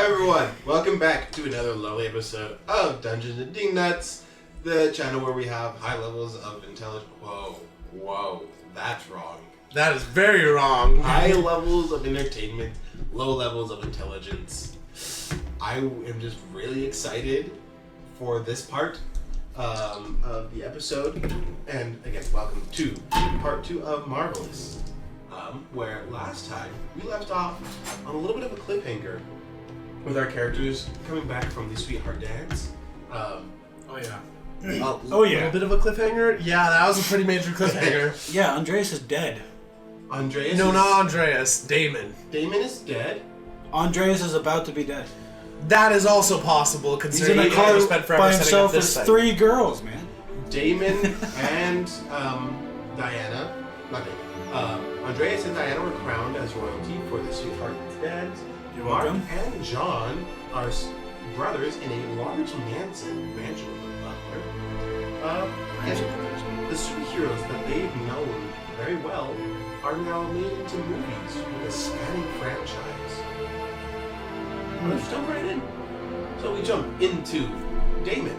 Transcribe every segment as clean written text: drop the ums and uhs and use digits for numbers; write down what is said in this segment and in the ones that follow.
Hi everyone, welcome back to another lovely episode of Dungeons and Dingnuts, the channel where we have high levels of intelligence. Whoa, that's wrong. That is very wrong. High levels of entertainment, low levels of intelligence. I am just really excited for this part of the episode, and again, welcome to part 2 of Marvelous, where last time we left off on a little bit of a cliffhanger with our characters coming back from the sweetheart dance. Oh yeah. A little bit of a cliffhanger? Yeah, that was a pretty major cliffhanger. Yeah, Andreas is dead. Andreas No, is, not Andreas. Damon. Damon is dead. Andreas is about to be dead. That is also possible, He's considering in a car spent forever by setting up himself this with site. 3 girls, man. Damon and Diana, not Damon, Andreas and Diana were crowned as royalty for the sweetheart dance. You're Mark welcome. and John are brothers in a large mansion with a butler. And the superheroes that they've known very well are now made into movies with a spanning franchise. Let's jump right in. So we jump into Damon.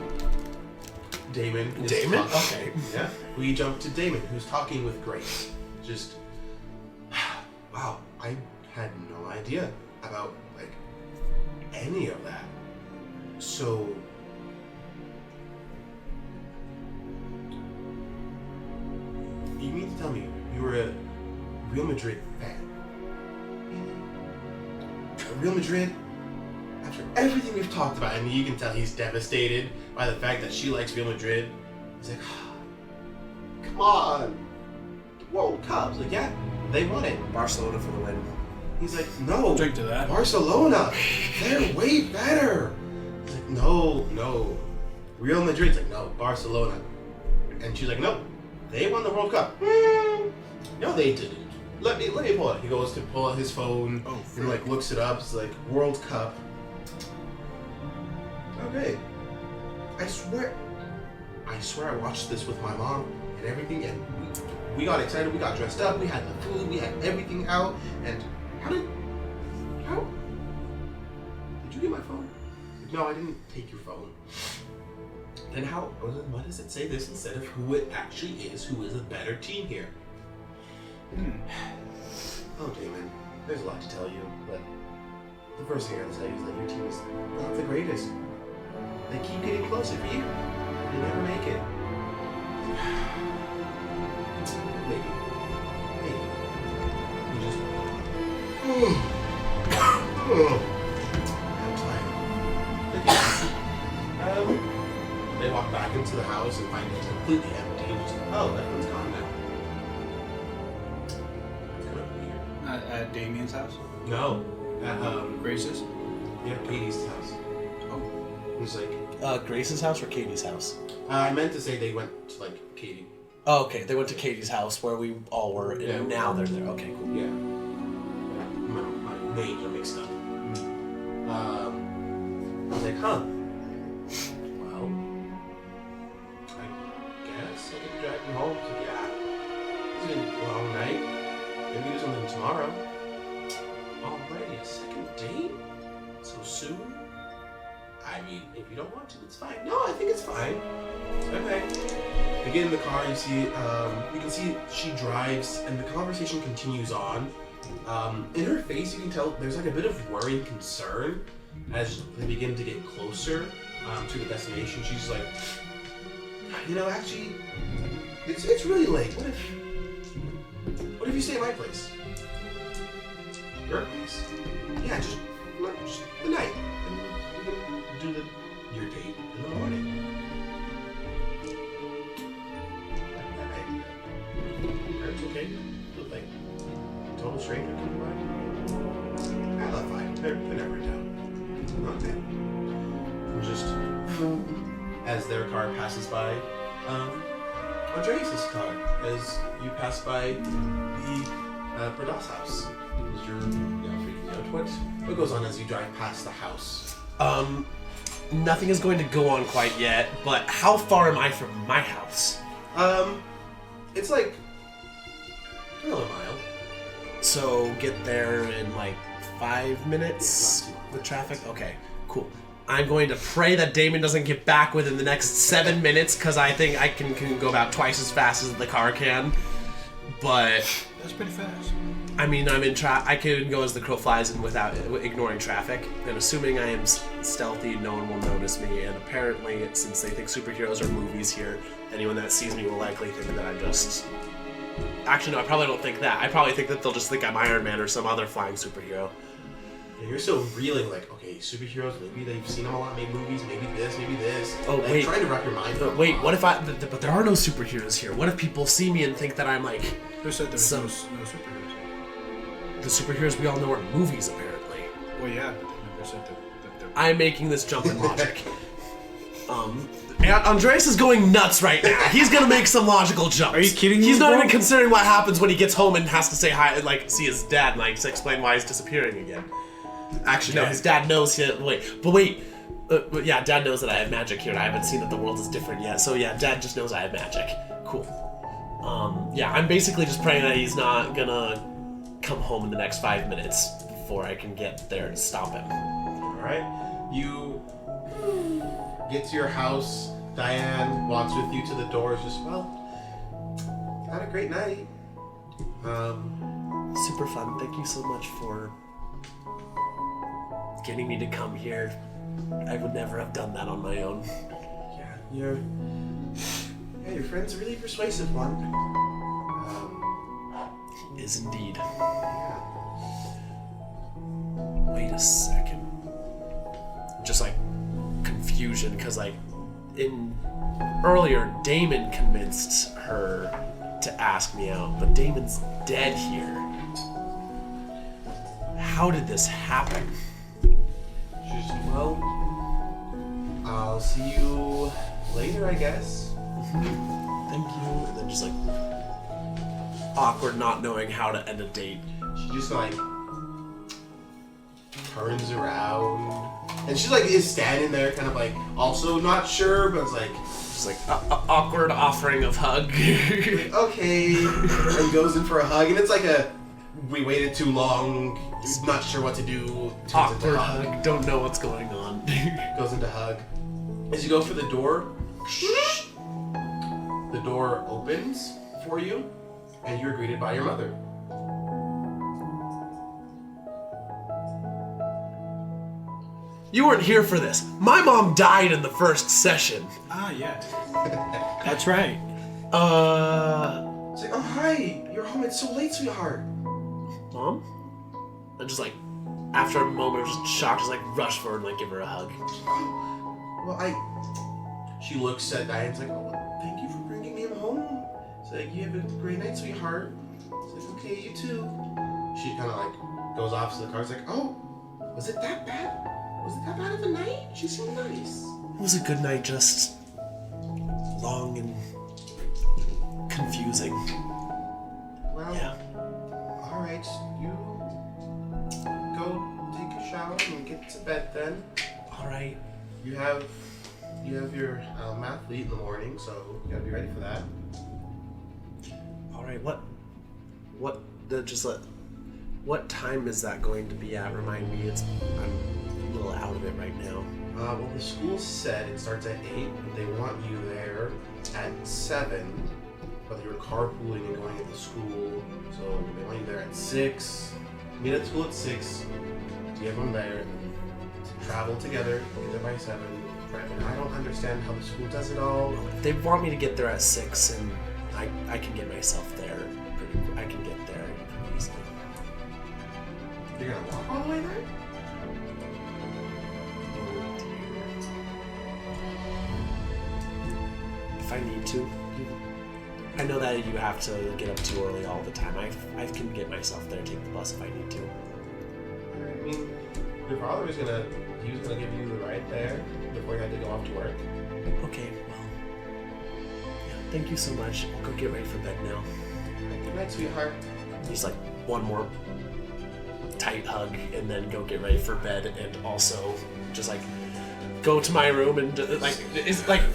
Damon is Okay. Yeah. We jump to Damon, who's talking with Grace. Just, wow, I had no idea about, like, any of that. So, you mean to tell me you were a Real Madrid fan? Real Madrid? After everything we've talked about, and you can tell he's devastated by the fact that she likes Real Madrid. He's like, come on, World Cup. He's like, yeah, they won it. Barcelona for the win. He's like, no, Drink to that. Barcelona, they're way better. He's like, no, Real Madrid's like, no, Barcelona. And she's like, no, they won the World Cup. No, they didn't. Let me pull it. He goes to pull out his phone and like looks it up. It's like World Cup. Okay. I swear I watched this with my mom and everything, and we got excited, we got dressed up, we had the food, we had everything out, and how did you get my phone? No, I didn't take your phone. Then why does it say this instead of who it actually is, who is a better team here? Oh, Damon, there's a lot to tell you, but the first thing I gotta tell you is that your team is not the greatest. They keep getting closer for you. They never make it. Maybe. You just... I'm tired. They walk back into the house and find it completely empty. And just, everyone's gone now. That's kind of weird. At Damien's house? No. At, Grace's? yeah, Katie's house. Oh. It was like... Grace's house or Katie's house? I meant to say they went to, like, Katie. Oh, okay. They went to Katie's house where we all were, and Yeah. now they're there. Okay, cool. Yeah. My names are mixed up. I was like, huh. Well, I guess I could drive you home. So, yeah. It's been a long night. Maybe do something tomorrow. Already a second date? So soon? I mean, if you don't want to, it's fine. No, I think it's fine. Okay. They get in the car, you can see she drives, and the conversation continues on. In her face, you can tell there's like a bit of worry and concern as they begin to get closer to the destination. She's like, actually, it's really late. What if you stay at my place? Your place? Yeah, just the night. And we can do your date in the morning. It's okay. Look like total stranger coming by. That's fine. They're never down. Okay. And just as their car passes by, Andreas' car, as you pass by the Pradas house. Is your freaking out? What goes on as you drive past the house? Nothing is going to go on quite yet, but how far am I from my house? It's like another mile. So get there in like 5 minutes. Not too With traffic? Okay, cool. I'm going to pray that Damon doesn't get back within the next 7 minutes, because I think I can go about twice as fast as the car can. But That's pretty fast. I mean, I can go as the crow flies and without ignoring traffic. And assuming I am stealthy, no one will notice me. And apparently, since they think superheroes are movies here, anyone that sees me will likely think that I'm just... Actually, no, I probably don't think that. I probably think that they'll just think I'm Iron Man or some other flying superhero. Yeah, you're still reeling like, okay, superheroes, maybe they've seen them a lot, made movies, maybe this, maybe this. Oh, like, wait. Trying to wrap your mind around. Wait, what if but there are no superheroes here. What if people see me and think that I'm like... Who said there's Some- no superheroes? The superheroes we all know are movies, apparently. Well, yeah, but they never said that they're... I'm making this jump in logic. And Andreas is going nuts right now. He's gonna make some logical jumps. Are you kidding me, He's not bro? even considering what happens when he gets home and has to say hi, like see his dad, and like explain why he's disappearing again. Actually, no, his dad knows. But yeah, Dad knows that I have magic here, and I haven't seen that the world is different yet. So yeah, Dad just knows I have magic. Cool. Yeah, I'm basically just praying that he's not gonna come home in the next 5 minutes before I can get there to stop him. All right, you get to your house. Diane walks with you to the door. It's just, well, had a great night. Super fun. Thank you so much for getting me to come here. I would never have done that on my own. Yeah, your friend's a really persuasive one. He is indeed. Yeah. Wait a second. Just like confusion, because like earlier Damon convinced her to ask me out, but Damon's dead here. How did this happen? She's just, well, I'll see you later, I guess. Thank you. And then just like awkward, not knowing how to end a date. She just like turns around, and she like is standing there, kind of like also not sure, but it's like Just like awkward offering of hug. okay, and goes in for a hug, and it's like a we waited too long, not sure what to do. Turns Awkward into hug. Don't know what's going on. Goes into hug. As you go for the door, the door opens for you, and you're greeted by your mother. You weren't here for this. My mom died in the first session. Ah, yeah. That's right. It's like, oh hi, you're home. It's so late, sweetheart. Mom? And just like, after a moment of just shock, just like rush forward and like give her a hug. Well, she looks at Diane. It's like, oh, well, thank you for bringing him home. It's like, you have a great night, sweetheart. It's like, okay, you too. She kind of like goes off to the car. It's like, oh, was it that bad? Was it that bad of a night? She seemed nice. It was a good night, just long and confusing. Well, Yeah. all right, you go take a shower and get to bed then. All right. You have your math lead in the morning, so you gotta be ready for that. All right. What time is that going to be at? Remind me. I'm a little out of it right now. Well, the school said it starts at 8, but they want you there at 7. But you're carpooling and going into school, so they want you there at 6. Meet at school at 6. You have them there. Travel together. Get there by 7. And I don't understand how the school does it all. They want me to get there at 6, and I can get myself there pretty quick. I can get there pretty easily. You're gonna walk all the way there? Oh dear. If I need to. I know that you have to get up too early all the time. I can get myself there, take the bus if I need to. I mean, your father was gonna give you the ride there before you had to go off to work. Okay, well. Yeah, thank you so much. I'll go get ready for bed now. Good night, sweetheart. Just like one more tight hug and then go get ready for bed, and also just like go to my room and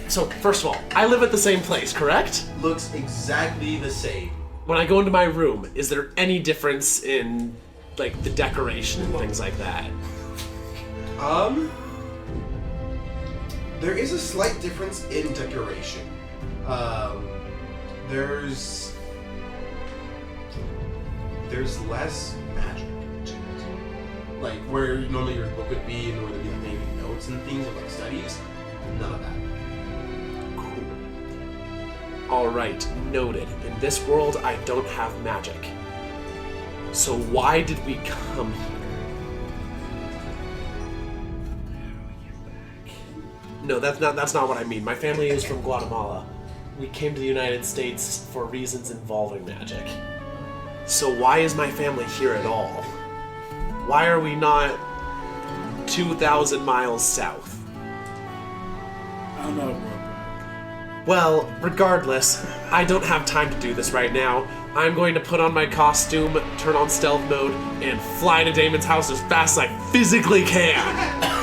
so first of all, I live at the same place, correct? Looks exactly the same. When I go into my room, is there any difference in like the decoration and things like that? There is a slight difference in decoration. There's less magic to it. Like where normally your book would be and where there'd be maybe notes and things of like studies, none of that. Alright, noted. In this world, I don't have magic. So why did we come here? No, that's not what I mean. My family is from Guatemala. We came to the United States for reasons involving magic. So why is my family here at all? Why are we not 2,000 miles south? I don't know, bro. Well, regardless, I don't have time to do this right now. I'm going to put on my costume, turn on stealth mode, and fly to Damon's house as fast as I physically can.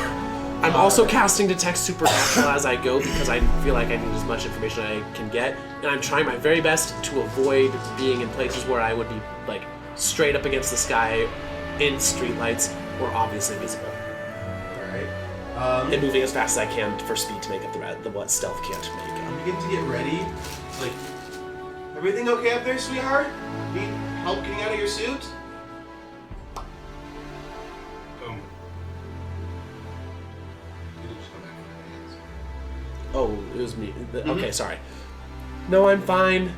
I'm also casting Detect Supernatural as I go because I feel like I need as much information as I can get, and I'm trying my very best to avoid being in places where I would be like straight up against the sky, in streetlights, or obviously visible. Alright. And moving as fast as I can for speed to make up the what stealth can't make. You get to get ready. Like, everything okay up there, sweetheart? Need help getting out of your suit? Boom. Oh, it was me. Okay, sorry. No, I'm fine.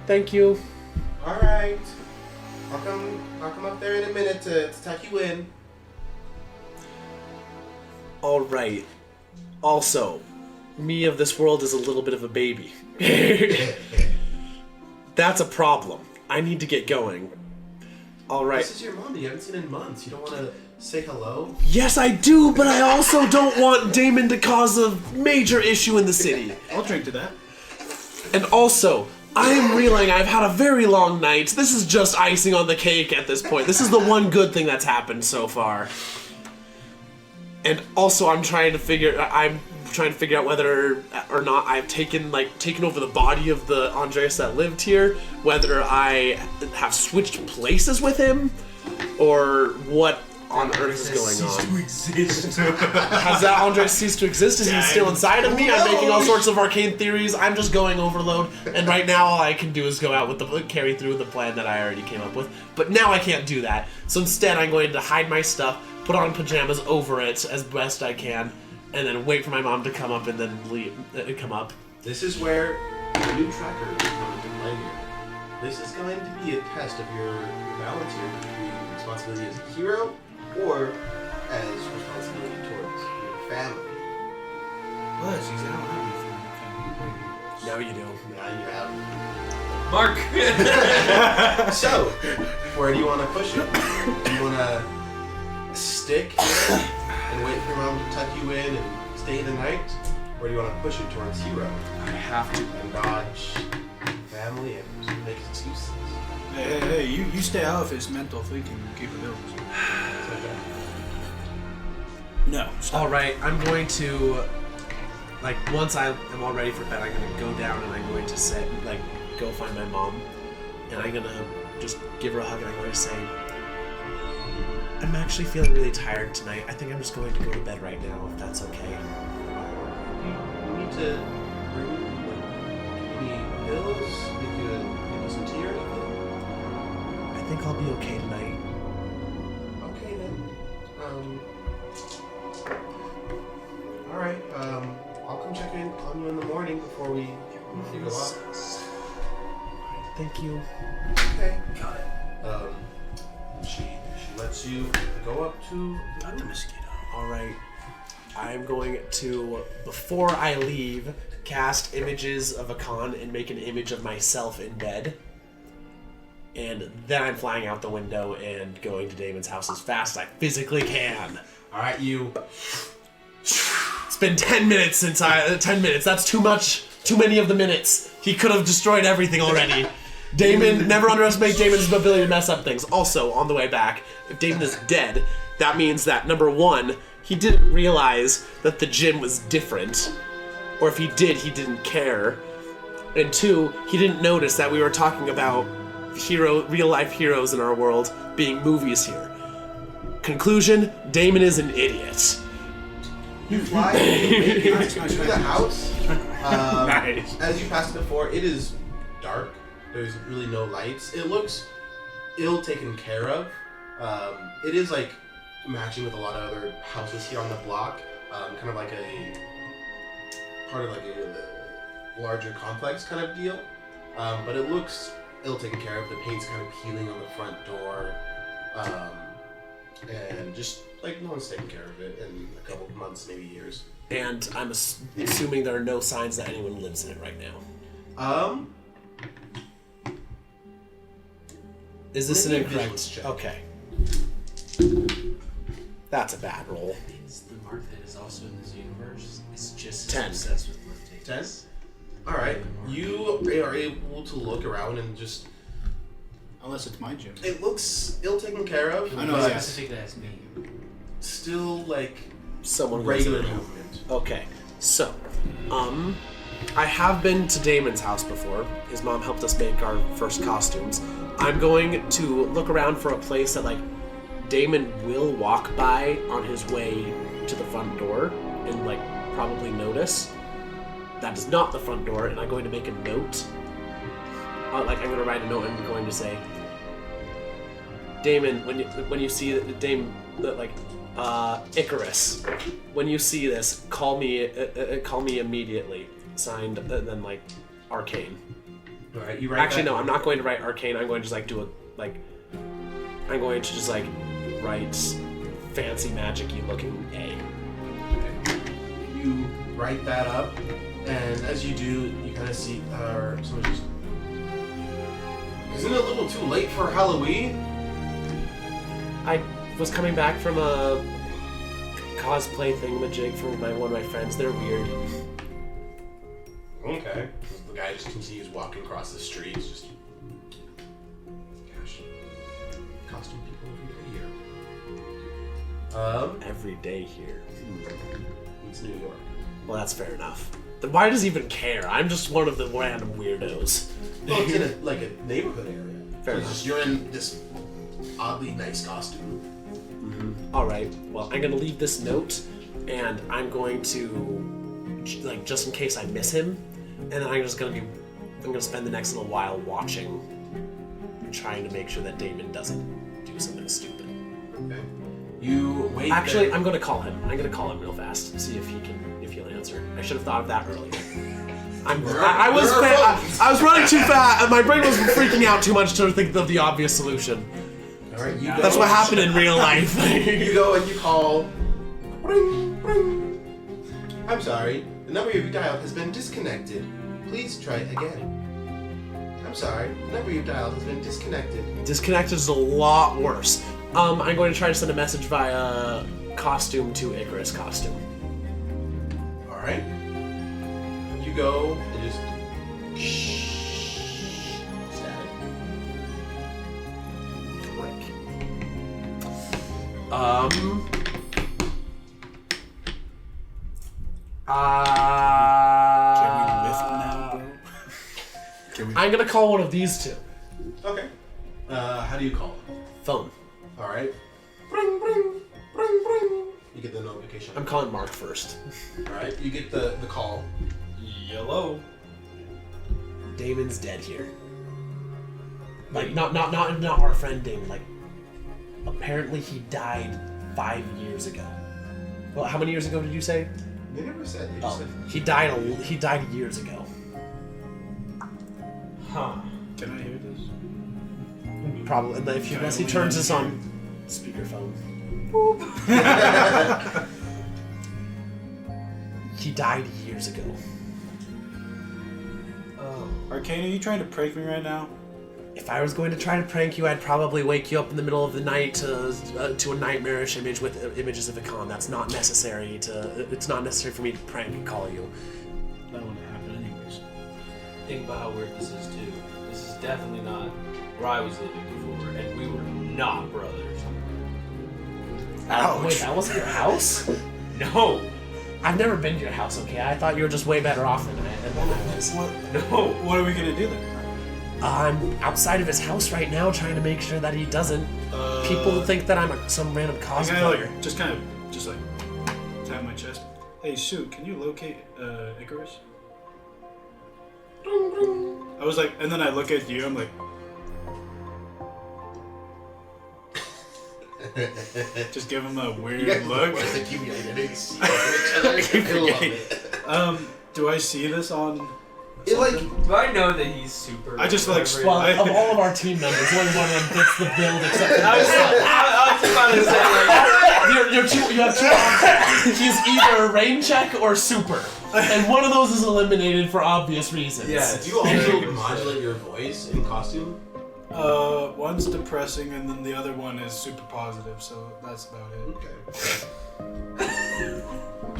Thank you. Alright. I'll come up there in a minute to tuck you in. Alright. Also, me of this world is a little bit of a baby. That's a problem. I need to get going. Alright. This is your mom that you haven't seen in months. You don't want to say hello? Yes, I do, but I also don't want Damon to cause a major issue in the city. I'll drink to that. And also, I'm realizing I've had a very long night. This is just icing on the cake at this point. This is the one good thing that's happened so far. And also, I'm trying to figure out whether or not I've taken over the body of the Andreas that lived here, whether I have switched places with him, or what on earth is going on. To exist. Has that Andres ceased to exist? Is he still inside of me? I'm making all sorts of arcane theories. I'm just going overload, and right now all I can do is go out with carry through the plan that I already came up with. But now I can't do that, so instead I'm going to hide my stuff, put on pajamas over it as best I can, and then wait for my mom to come up and then come up. This is where the new tracker is coming to play here. This is going to be a test of your balance here between responsibility as a hero or as responsibility towards your family. Well, she's I don't have anything. Now you do. Now you have. Mark! So, where do you want to push it? Do you want to stick here and wait for your mom to tuck you in and stay the night? Or do you want to push it towards hero? I have to. And dodge family and make excuses? Hey, you stay out of his mental thinking capabilities. No, stop. Alright, I'm going to, once I am all ready for bed, I'm going to go down and I'm going to go find my mom. And I'm going to just give her a hug and I'm going to say, I'm actually feeling really tired tonight. I think I'm just going to go to bed right now, if that's okay. You need to bring any pills? Maybe some tea or anything? I think I'll be okay tonight. Okay then. Alright, I'll come check in on you in the morning before we go out. Thank you. Okay. Got it. She lets you go up to Not the mosquito. Alright. I'm going to, before I leave, cast images of a con and make an image of myself in bed. And then I'm flying out the window and going to Damon's house as fast as I physically can. Alright, you. It's been 10 minutes 10 minutes. That's too much. Too many of the minutes. He could have destroyed everything already. Damon, never underestimate Damon's ability to mess up things. Also, on the way back, if Damon is dead, that means that, number one, he didn't realize that the gym was different. Or if he did, he didn't care. And two, he didn't notice that we were talking about real-life heroes in our world being movies here. Conclusion, Damon is an idiot. You fly to the house. Nice. As you passed it before, it is dark. There's really no lights. It looks ill taken care of. It is like matching with a lot of other houses here on the block. Kind of like a part of like a larger complex kind of deal. But it looks ill taken care of. The paint's kind of peeling on the front door. And just like no one's taking care of it in a couple of months, maybe years. And I'm assuming there are no signs that anyone lives in it right now. Is this an Maybe a incorrect? visuals check. Okay. That's a bad roll. It's the mark that is also in this universe. It's just 10. obsessed with lift 10? Alright. You are able to look around and just... Unless it's my gym. It looks ill taken care of, I know, but yeah. Specific as me. still like Someone lives in regular it. movement. Okay. So, I have been to Damon's house before. His mom helped us make our first costumes. I'm going to look around for a place that like Damon will walk by on his way to the front door and like probably notice. That is not the front door, and I'm going to make a note. I'm going to write a note and I'm going to say, Damon, when you see Icarus, when you see this, call me immediately. Signed, then like Arcane. Alright, you write Actually, that? no, I'm not going to write Arcane. I'm going to just like do a like. I'm going to just like write fancy magic-y looking A. You write that up, and as you do, you kind of see, someone just... Isn't it a little too late for Halloween? I was coming back from a cosplay thingamajig for one of my friends. They're weird. Okay. The guy just continues walking across the street. It's just... Gosh. Costume people every day here. Every day here. It's New York. Well, that's fair enough. Then why does he even care? I'm just one of the random weirdos. Well, it's in a neighborhood area. Fair So it's enough. just you're in this oddly nice costume. All right. Well, I'm gonna leave this note, and I'm going to, like, just in case I miss him, and then I'm gonna spend the next little while watching, trying to make sure that Damon doesn't do something stupid. Okay. You wait. Actually, there. I'm gonna call him. I'm gonna call him real fast, see if he'll answer. I should have thought of that earlier. I was running too fast, and my brain was freaking out too much to think of the obvious solution. All right. You go. That's what happened in real life. You go and you call. Ring, ring. I'm sorry. The number you dialed has been disconnected. Please try again. I'm sorry. The number you dialed has been disconnected. Disconnected is a lot worse. I'm going to try to send a message via costume to Icarus costume. All right. You go and just. Static. Frick. Can we lift now, bro? Can we? I'm gonna call one of these two. Okay. How do you call? Phone. All right. Ring, ring, ring, ring. You get the notification. I'm calling Mark first. All right. You get the call. Yellow. Damon's dead here. Like not our friend Damon. Like apparently he died 5 years ago. Well, how many years ago did you say? They never said. They just Oh, said. he died years ago. Huh. Can I hear this? Probably unless he turns this on speakerphone. He died years ago. Oh. Arcane, are you trying to prank me right now? If I was going to try to prank you, I'd probably wake you up in the middle of the night to a nightmarish image with images of Ican. That's not necessary it's not necessary for me to prank and call you. That wouldn't happen anyways. Think about how weird this is too. This is definitely not where I was living before, and we were not brothers. Wait, that wasn't your house? No. I've never been to your house, okay? I thought you were just way better off than I was. No. What are we gonna do then? I'm outside of his house right now trying to make sure that he doesn't. People think that I'm some random I cosplayer. just like tap my chest. Hey, Sue, can you locate Icarus? I was like, and then I look at you, I'm like... Just give him a weird look. Do I see this on... Do I know that he's super... I just like... Well, of all of our team members, only one of them fits the build except... I was about to say, you have two options. He's either rain check or super. And one of those is eliminated for obvious reasons. Yeah. Do you also modulate your voice in costume? One's depressing and then the other one is super positive, so that's about it. Okay.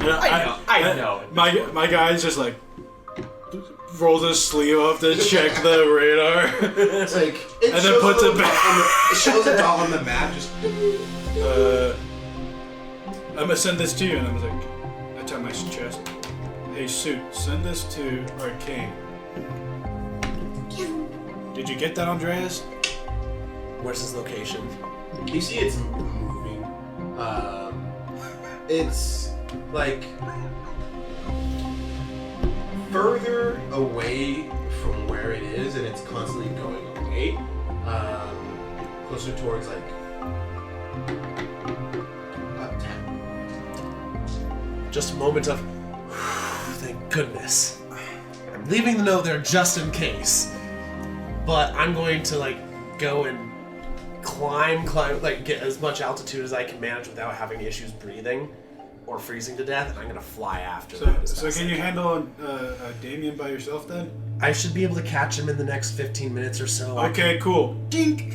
Yeah, I know. My guy's just like rolls his sleeve up to check the radar. It's like and then puts it back. It shows it all on the map. Just. I'm gonna send this to you, and I was like, I tap my chest. Hey, Suit, send this to Arcane. Did you get that, Andreas? Where's his location? You see, it's moving. It's like further away from where it is, and it's constantly going away. Closer towards like uptown. Just a moment of, thank goodness. I'm leaving the note there just in case. But I'm going to like go and climb, like get as much altitude as I can manage without having issues breathing or freezing to death. And I'm gonna fly after them. So can you handle Damien by yourself then? I should be able to catch him in the next 15 minutes or so. Okay, cool. Dink.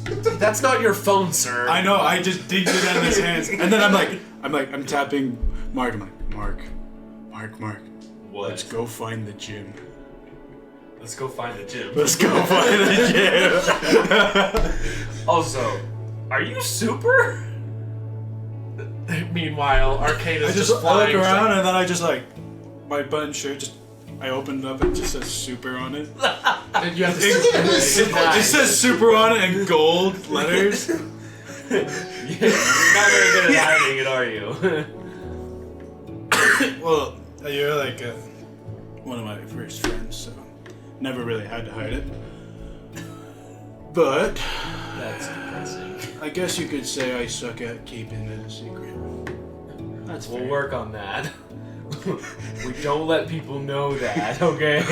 That's not your phone, sir. I know. I just dinked it out of his hands, and then I'm tapping Mark. I'm like, Mark. What? Let's go find the gym. Let's go find the gym. Let's go find the gym. Also, are you super? Meanwhile, Arcade is I just look flying. around, and then I just like my button shirt. I opened it up and it just says super on it. And you have to It says super on it in gold letters. You're not very good at hiding it, are you? Well, you're like one of my first friends, so never really had to hide it. But That's depressing. I guess you could say I suck at keeping it a secret. That's We'll fair. work on that. We don't let people know that, okay?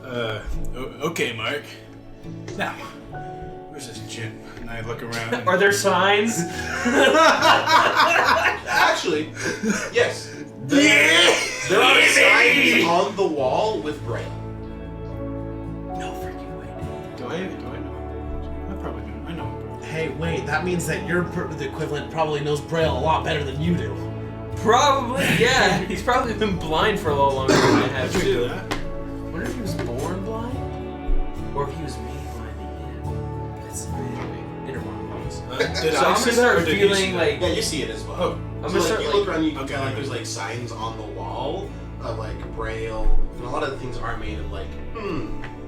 Okay, Mark. Now, where's this gym? And I look around. Are there signs? Actually, yes. There are signs on the wall with braille. No freaking way. Do I know? I probably do. I know, bro. Hey, wait, that means that your the equivalent probably knows Braille a lot better than you do. Probably, yeah. He's probably been blind for a little longer than I have Did you do too. that? I wonder if he was born blind? Or if he was made blind again. That's anyway, inner monologues. Did So I I'm see gonna that, or start did you feeling see that? like Yeah, you see it as well. Oh, I'm So gonna like, start you like look around, you can okay. tell like there's like signs on the wall of like braille, and a lot of the things are made of like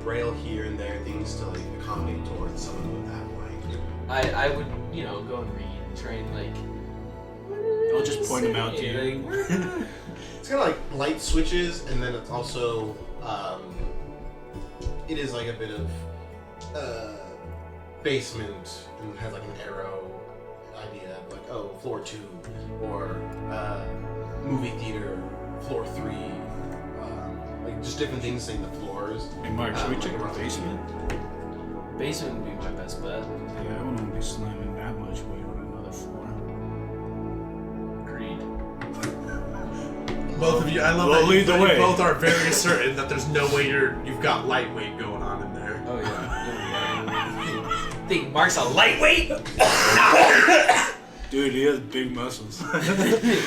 braille here and there, things to like accommodate towards someone with that language. I would, go and read and try and like I'll just point them out to you. It's kind of like light switches, and then it's also it is like a bit of basement, and has like an arrow idea, like floor 2, or movie theater floor 3, like just different things saying the floors. Hey, Mark, should we check the around basement? Basement would be my best bet. Yeah, I wouldn't be slamming that much weight on another floor. Agreed. Both of you, I love Well, that lead the you way. both are very certain that there's no way you've got lightweight going on in there. Oh yeah. Think Mark's a lightweight? Dude, he has big muscles. It's have just big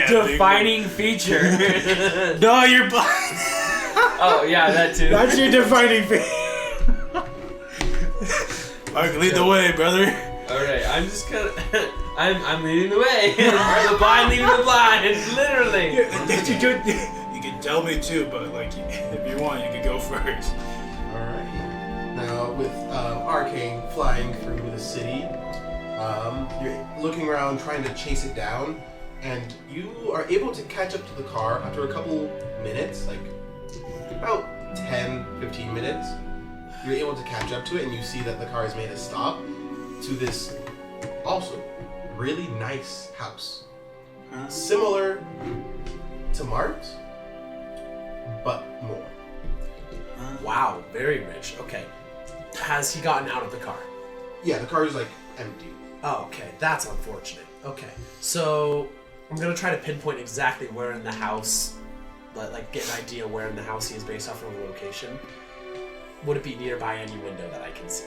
defining feature. No, you're blind. Oh yeah, that too. That's your defining feature. Mark, lead the way, brother. Alright, I'm just gonna I'm leading the way. The blind leading the blind, literally. You can tell me too, but like, if you want, you can go first. Alright. Now, with Arcane flying through the city, you're looking around trying to chase it down, and you are able to catch up to the car after a couple minutes, like about 10-15 minutes. You're able to catch up to it, and you see that the car has made a stop to this also really nice house. Similar to Mark's, but more. Wow, very rich. Okay. Has he gotten out of the car? Yeah, the car is like empty. Oh, okay. That's unfortunate. Okay. So I'm gonna try to pinpoint exactly where in the house, like get an idea where in the house he is based off of the location. Would it be nearby any window that I can see?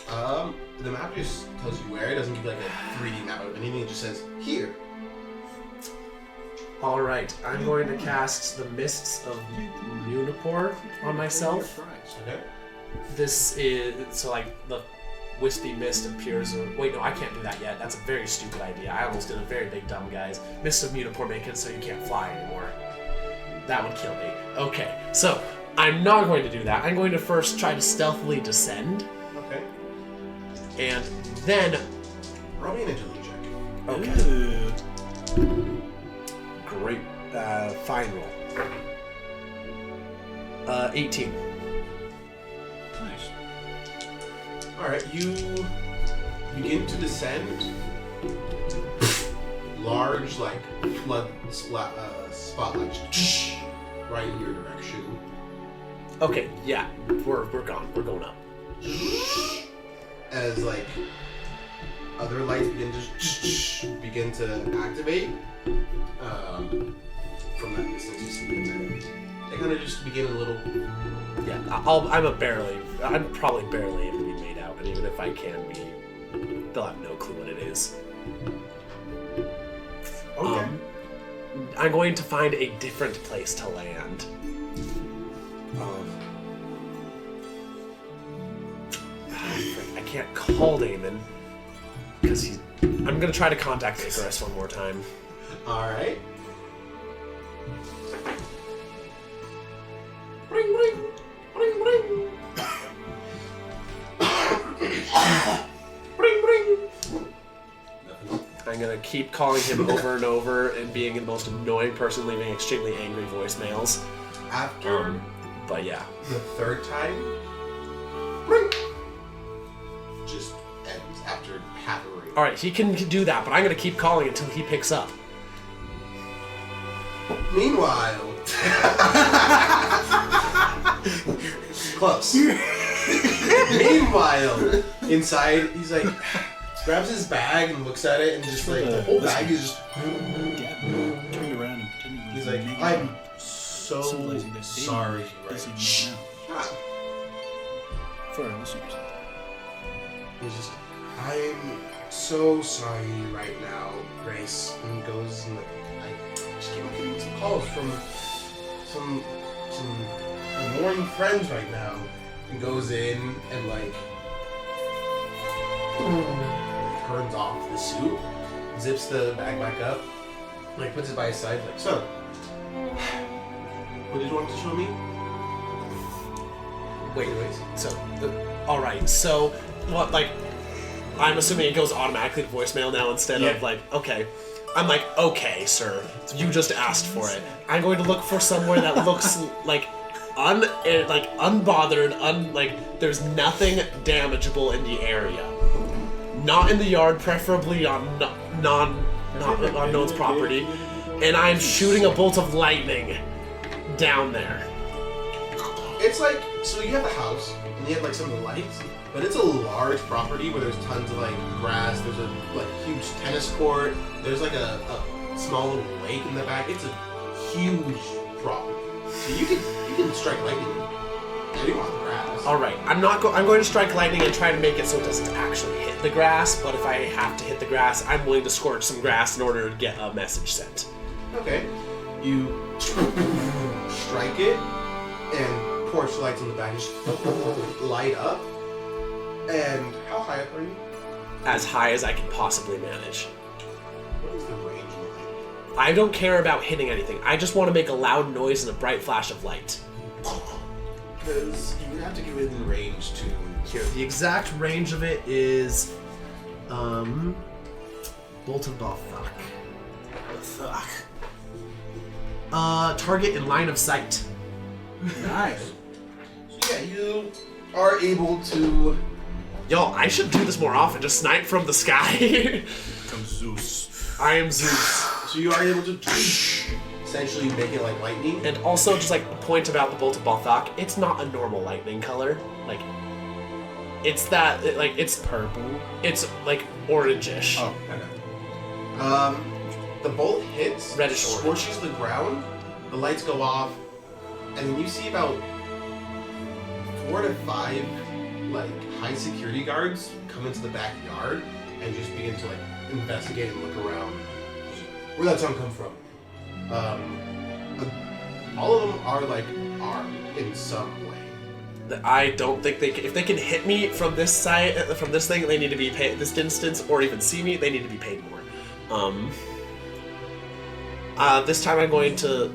The map just tells you where. It doesn't give you like a 3D map of anything. It just says here. All right. I'm going to cast the Mists of Munipore on myself. Okay. This is so like the wispy mist appears. Wait, no, I can't do that yet. That's a very stupid idea. I almost did a very big dumb, guys. Mist of Munipore make it so you can't fly anymore. That would kill me. Okay, so I'm not going to do that. I'm going to first try to stealthily descend, Okay. and then Roll me an agility check. okay, great, fine roll. 18. Nice. Alright, you begin to descend. Large, like, flood spotlights right in your direction. Okay, yeah, we're gone. We're going up. As, like, other lights begin to activate. From that distance, you see them. They kind of just begin a little. Yeah, I'm probably barely able to be made out, and even if I can be, they'll have no clue what it is. Okay. I'm going to find a different place to land. I can't call Damon because I'm gonna try to contact Icarus one more time. All right. Ring, ring, ring, ring. Ring, ring. Nothing. I'm gonna keep calling him over and over and being the most annoying person, leaving extremely angry voicemails. After But yeah. the third time, ring. Just ends after half a ring. All right, he can do that, but I'm gonna keep calling until he picks up. Meanwhile, close. Meanwhile, inside, he's like, grabs his bag and looks at it, and just like the whole bag is just. Turned around and pretending He's like, I'm so symbolizing that sorry this right evening now. now. For our listeners. He's just, I'm so sorry right now, Grace. And goes and like, I just keep getting some calls from some annoying friends right now. And goes in and like turns off the suit, zips the bag back up, like puts it by his side, like, so what did you want to show me? Wait, so, all right, so, what, like, I'm assuming it goes automatically to voicemail now instead of, like, okay. I'm like, okay, sir, you just asked for it. I'm going to look for somewhere that looks like, unbothered, there's nothing damageable in the area. Not in the yard, preferably on unknown's property. And I'm shooting a bolt of lightning down there. It's like, so you have the house, and you have like some of the lights, but it's a large property where there's tons of like grass, there's a like huge tennis court, there's like a small little lake in the back. It's a huge property. So you can strike lightning anywhere on the grass. Alright, I'm going to strike lightning and try to make it so it doesn't actually hit the grass, but if I have to hit the grass, I'm willing to scorch some grass in order to get a message sent. Okay. You strike it, and porch lights on the back just light up. And how high up are you? As high as I can possibly manage. What is the range like? I don't care about hitting anything. I just want to make a loud noise and a bright flash of light. Because you have to give it in range to. Here, the exact range of it is, bolt of ball. Fuck. Fuck. Target in line of sight. Nice. So yeah, you are able to. Yo, I should do this more often. Just snipe from the sky. Comes Zeus. I am Zeus. So you are able to essentially make it like lightning. And also, just like the point about the Bolt of Balthak, it's not a normal lightning color. Like, it's that, it's Purple. It's like orange-ish. Oh. I know. The bolt hits, Reddish orange. scorches the ground, the lights go off, and then you see about 4 to 5 like high security guards come into the backyard and just begin to like investigate and look around. Where'd that sound come from? All of them are like armed in some way. I don't think they can, if they can hit me from this side, from this thing, they need to be paid, this distance, or even see me, they need to be paid more. This time I'm going to,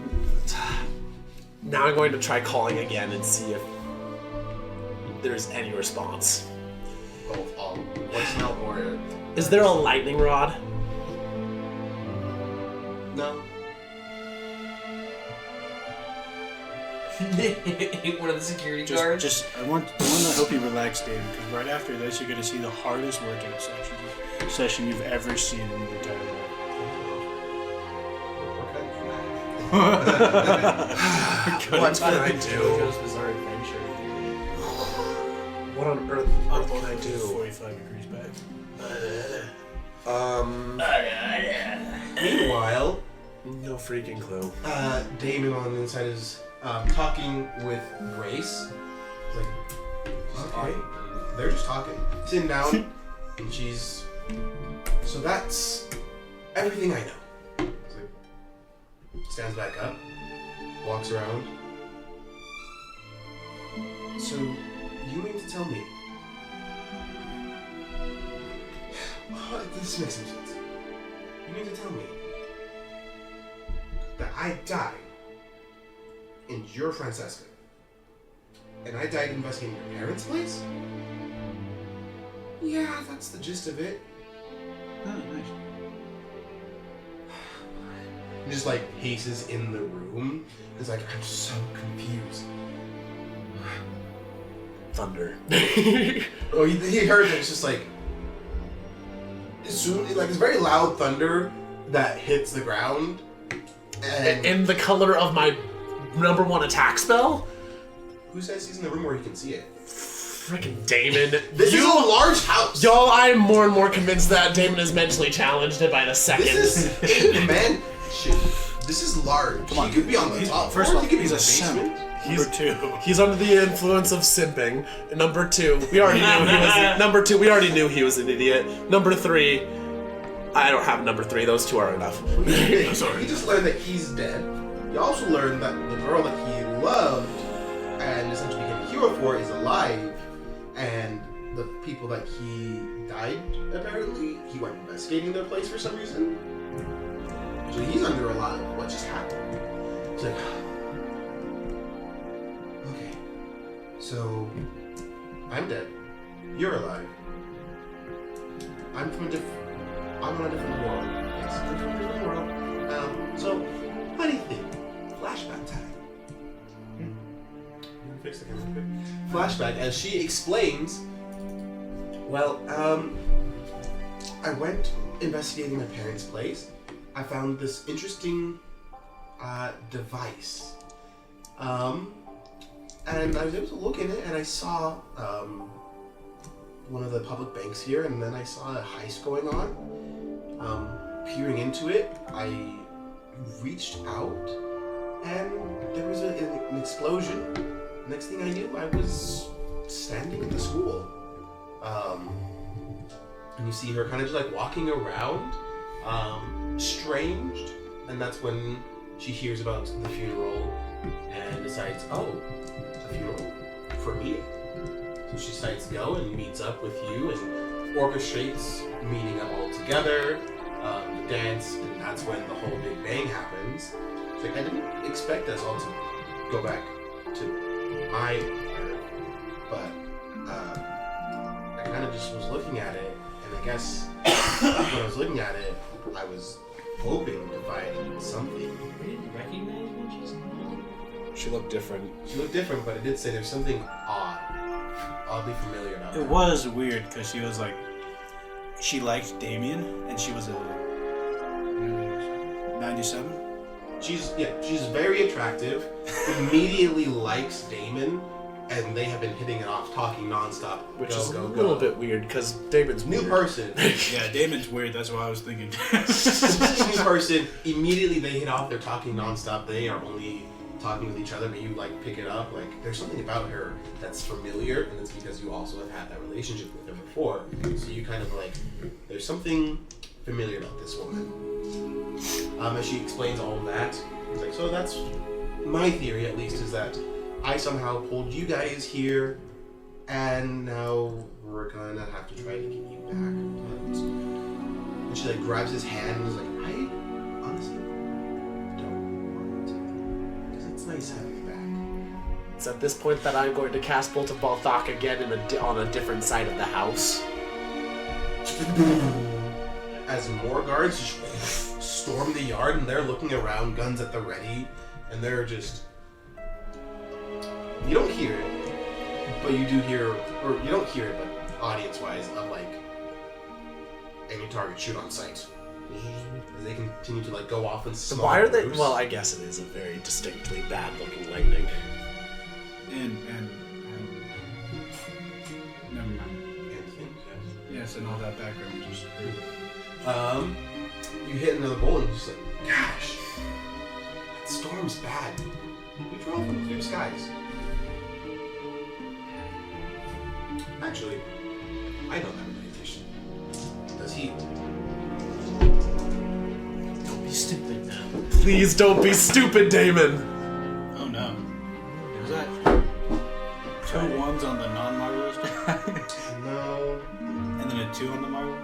now I'm going to try calling again and see if there's any response. Both all voicemail or Is there a lightning rod? no. One of the security guards. Just I want to help you relax, David, because right after this, you're gonna see the hardest workout session you've ever seen in your entire life. What can I do? JoJo's Bizarre Adventure. What on earth can I do? 45 degrees back. Meanwhile, No freaking clue. Damon on the inside is talking with Grace. He's like, okay. They're just talking. Sitting down, and she's. So that's everything I know. He's like, stands back up, walks around. So, you mean to tell me? This makes some sense. You mean to tell me that I died in your Francesca, and I died investigating your parents' place? Yeah, that's the gist of it. Oh, nice. He just like paces in the room. He's like, I'm so confused. Thunder. Oh, he heard it. It's just like, soon, like it's very loud thunder that hits the ground, and In the color of my #1 attack spell? who says he's in the room where he can see it? Freaking Damon. This is a large house. Y'all, I'm more and more convinced that Damon is mentally challenged by the second. This is man. Shit. This is large. Come on. He could be on the top. First floor. of all, he could be he's in a the simp. basement. Number 2. He's under the influence of simping. Number 2, we already knew he was. Number 2, we already knew he was an idiot. Number 3, I don't have number 3. Those 2 are enough. Sorry. You just learned that he's dead. You also learned that the girl that he loved and essentially became a hero for is alive, and the people that he died, apparently, he went investigating their place for some reason. So he's under a lot of what just happened. It's like, okay, so I'm dead. You're alive. I'm on a different world. Yes, I'm from a different world. So, what do you think? Flashback time. Fix the camera quick. Flashback as she explains. Well, I went investigating my parents' place. I found this interesting device. And I was able to look in it, and I saw one of the public banks here, and then I saw a heist going on. Peering into it, I reached out, and there was an explosion. Next thing I knew, I was standing in the school. And you see her kind of just like walking around, estranged, and that's when she hears about the funeral and decides, oh, a funeral for me. So she decides to go and meets up with you and orchestrates meeting up all together, the dance, and that's when the whole big bang happens. It's like, I didn't expect us all to go back to my Earth, but I kind of just was looking at it, and I guess when I was looking at it, I was hoping to find something. I didn't recognize when she's gone. She looked different. She looked different, but it did say there's something oddly familiar about her. It was weird because she was like, she liked Damien, and she was a 97. She's very attractive. Immediately likes Damon, and they have been hitting it off, talking nonstop. Which is a little bit weird because Damon's new weird. person. Yeah, Damon's weird. That's what I was thinking. New person. Immediately they hit off. They're talking nonstop. They are only talking with each other, but you like pick it up. Like there's something about her that's familiar, and it's because you also have had that relationship with her before. So you kind of like, there's something familiar about this woman. As she explains all of that, he's like, so that's my theory, at least, is that I somehow pulled you guys here, and now we're gonna have to try to get you back. And she like grabs his hand and is like, I honestly don't want to, because it's nice having you back. It's at this point that I'm going to cast Bolt of Balthak again on a different side of the house. As more guards just storm the yard, and they're looking around, guns at the ready, and they're just... You don't hear it, but you do hear, or you don't hear it, but audience-wise, of like, any target shoot on sight. As they continue to like go off in small Why are they? groups. Well, I guess it is a very distinctly bad-looking lightning. and never mind. And things, Yes, and all that background just. yes. You hit another bolt and you're just like, gosh, that storm's bad. We drove from clear skies. Actually, I know that meditation. Does he? Don't be stupid. Please don't be stupid, Damon! Oh no. Was that 2 ones on the non-marvelous die? No. And then a 2 on the marvel?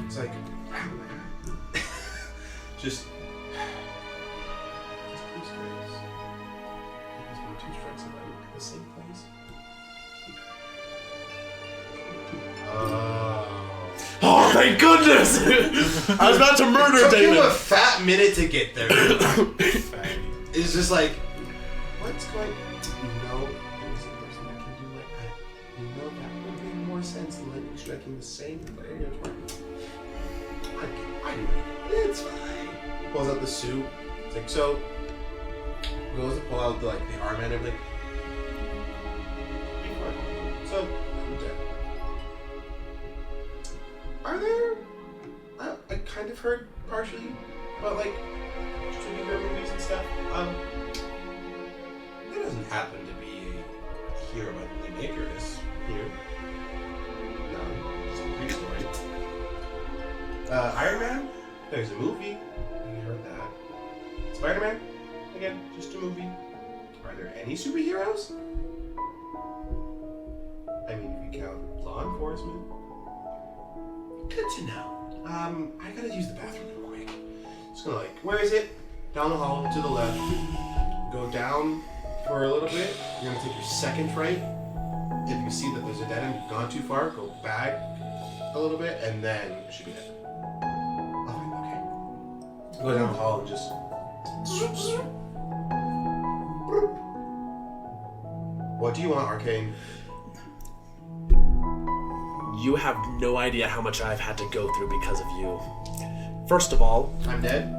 It's like, just. Oh, thank goodness! I was about to murder It took him a Damon! fat minute to get there. It's just like, what's going? No, there's a person that can do like that. You know that would make more sense than lightning striking the same area twice. I do it. It's fine. Pulls out the suit. It's like, so goes to pull out the arm and everything. So I'm dead. Are there? I kind of heard partially about like superhero movies and stuff. There doesn't happen to be a hero by the name Icarus here. No, it's a Greek story. Iron Man? There's a movie. We heard that. Spider-Man? Again, just a movie. Are there any superheroes? I mean, if you count law enforcement. Good to know. I gotta use the bathroom real quick. Just gonna where is it? Down the hall, to the left. Go down for a little bit. You're gonna take your second right. If you see that there's a dead end, you've gone too far, go back a little bit, and then it should be dead. Okay. Go down the hall and just. What do you want, Arcane? You have no idea how much I've had to go through because of you. First of all, I'm dead.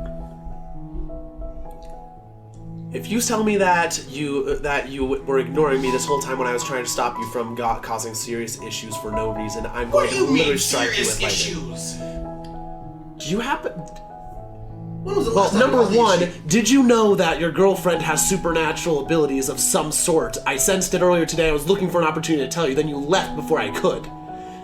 if you tell me that you were ignoring me this whole time when I was trying to stop you from causing serious issues for no reason, I'm going to literally strike you with lightning. issues? Do you happen? When was the Well, last time number there was an one, issue? did you know that your girlfriend has supernatural abilities of some sort? I sensed it earlier today. I was looking for an opportunity to tell you, then you left before I could.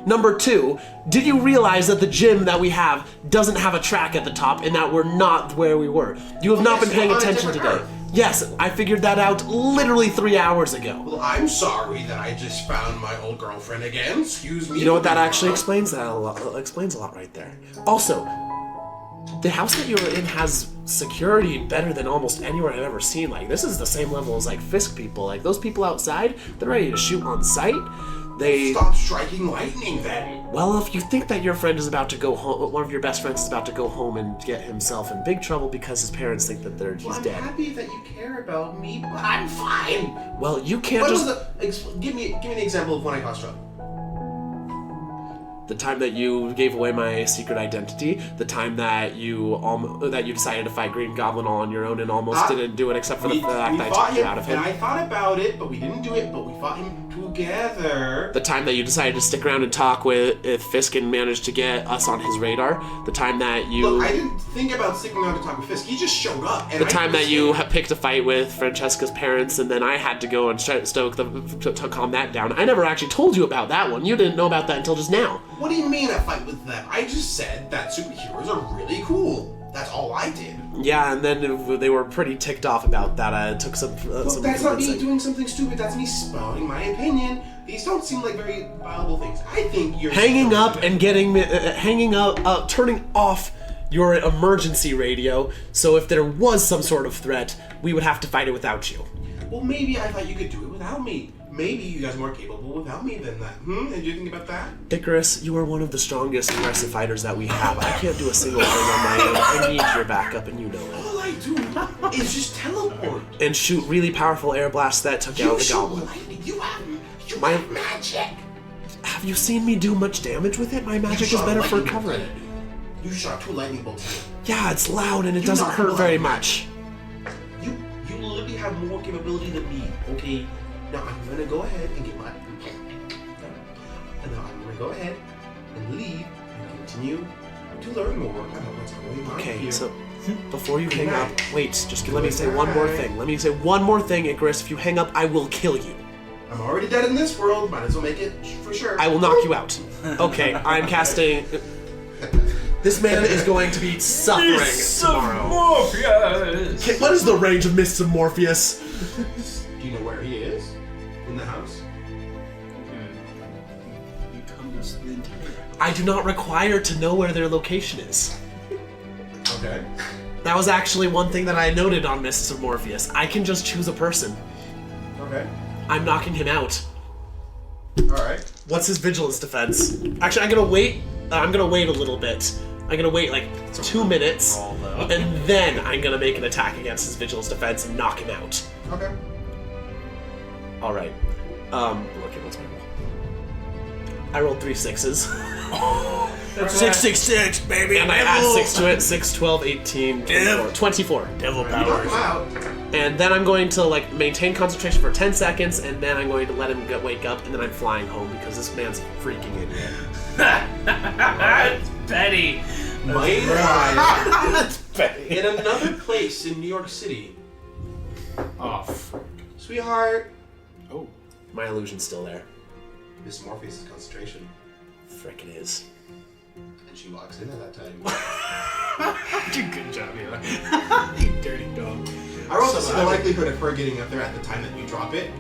Number two, did you realize that the gym that we have doesn't have a track at the top and that we're not where we were? You have not Yes, been paying we're on a attention different today. Earth. Yes, I figured that out literally 3 hours ago. Well, I'm sorry that I just found my old girlfriend again. Excuse me. You know what for that being actually wrong. explains that a lot. Explains a lot right there. Also, the house that you were in has security better than almost anywhere I've ever seen. Like, this is the same level as like Fisk people. Like, those people outside, they're ready to shoot on sight. Stop striking lightning then. Well, if you think that your friend is about to go home, one of your best friends is about to go home and get himself in big trouble because his parents think that he's I'm dead. happy that you care about me, but I'm fine. Well, you can't What just... was give me an example of when I caused trouble. The time that you gave away my secret identity, the time that you decided to fight Green Goblin all on your own and almost didn't do it except for the fact that I took you out of him. And I thought about it, but we didn't do it, but we fought him together. The time that you decided to stick around and talk with Fisk and managed to get us on his radar. The time that you... Look, I didn't think about sticking around to talk with Fisk. He just showed up. And the time that you picked a fight with Francesca's parents and then I had to go and to calm that down. I never actually told you about that one. You didn't know about that until just now. What do you mean a fight with them? I just said that superheroes are really cool. That's all I did. Yeah, and then they were pretty ticked off about that. I took some Look, that's not me doing something stupid. That's me spouting my opinion. These don't seem like very viable things. I think you're... Hanging up and turning off your emergency radio, so if there was some sort of threat, we would have to fight it without you. Well, maybe I thought you could do it without me. Maybe you guys are more capable without me than that. Did you think about that? Icarus, you are one of the strongest aggressive fighters that we have. I can't do a single thing on my own. I need your backup, and you know it. All I do is just teleport. And shoot really powerful air blasts that took out the goblin. You have magic. Have you seen me do much damage with it? My magic is better for covering it. You shot 2 lightning bolts. Yeah, it's loud and it doesn't hurt very much. You literally have more capability than me, okay? Now I'm gonna go ahead and get my... Now I'm gonna go ahead and leave and continue to learn more about what's going on here. Okay, so before you hang up, wait, just let me say one more thing. Let me say one more thing, Icarus. If you hang up, I will kill you. I'm already dead in this world. Might as well make it for sure. I will knock you out. Okay, I'm casting... This man is going to be suffering tomorrow. Morpheus! What is the range of Mists of Morpheus? Do you know where he is? In the house? I do not require to know where their location is. Okay. That was actually one thing that I noted on Mists of Morpheus. I can just choose a person. Okay. I'm knocking him out. Alright. What's his vigilance defense? Actually, I'm gonna wait a little bit. I'm gonna wait like 2 minutes, and then I'm gonna make an attack against his vigilance defense and knock him out. Okay. All right. Okay, what's my roll? I rolled 3 6s. That's 666, baby. And I add 6 to it. 6, 12, 18, 24. Devil Knock him powers. out. And then I'm going to like maintain concentration for 10 seconds, and then I'm going to let him wake up, and then I'm flying home because this man's a freaking idiot. It's Betty. Meanwhile, That's petty. in another place in New York City, Oh, frick. sweetheart, Oh. My illusion's still there. Miss Morpheus' concentration, Frick it is. and she walks in at that time. Good job, Eli. You dirty dog. I also see the likelihood of her getting up there at the time that you drop it.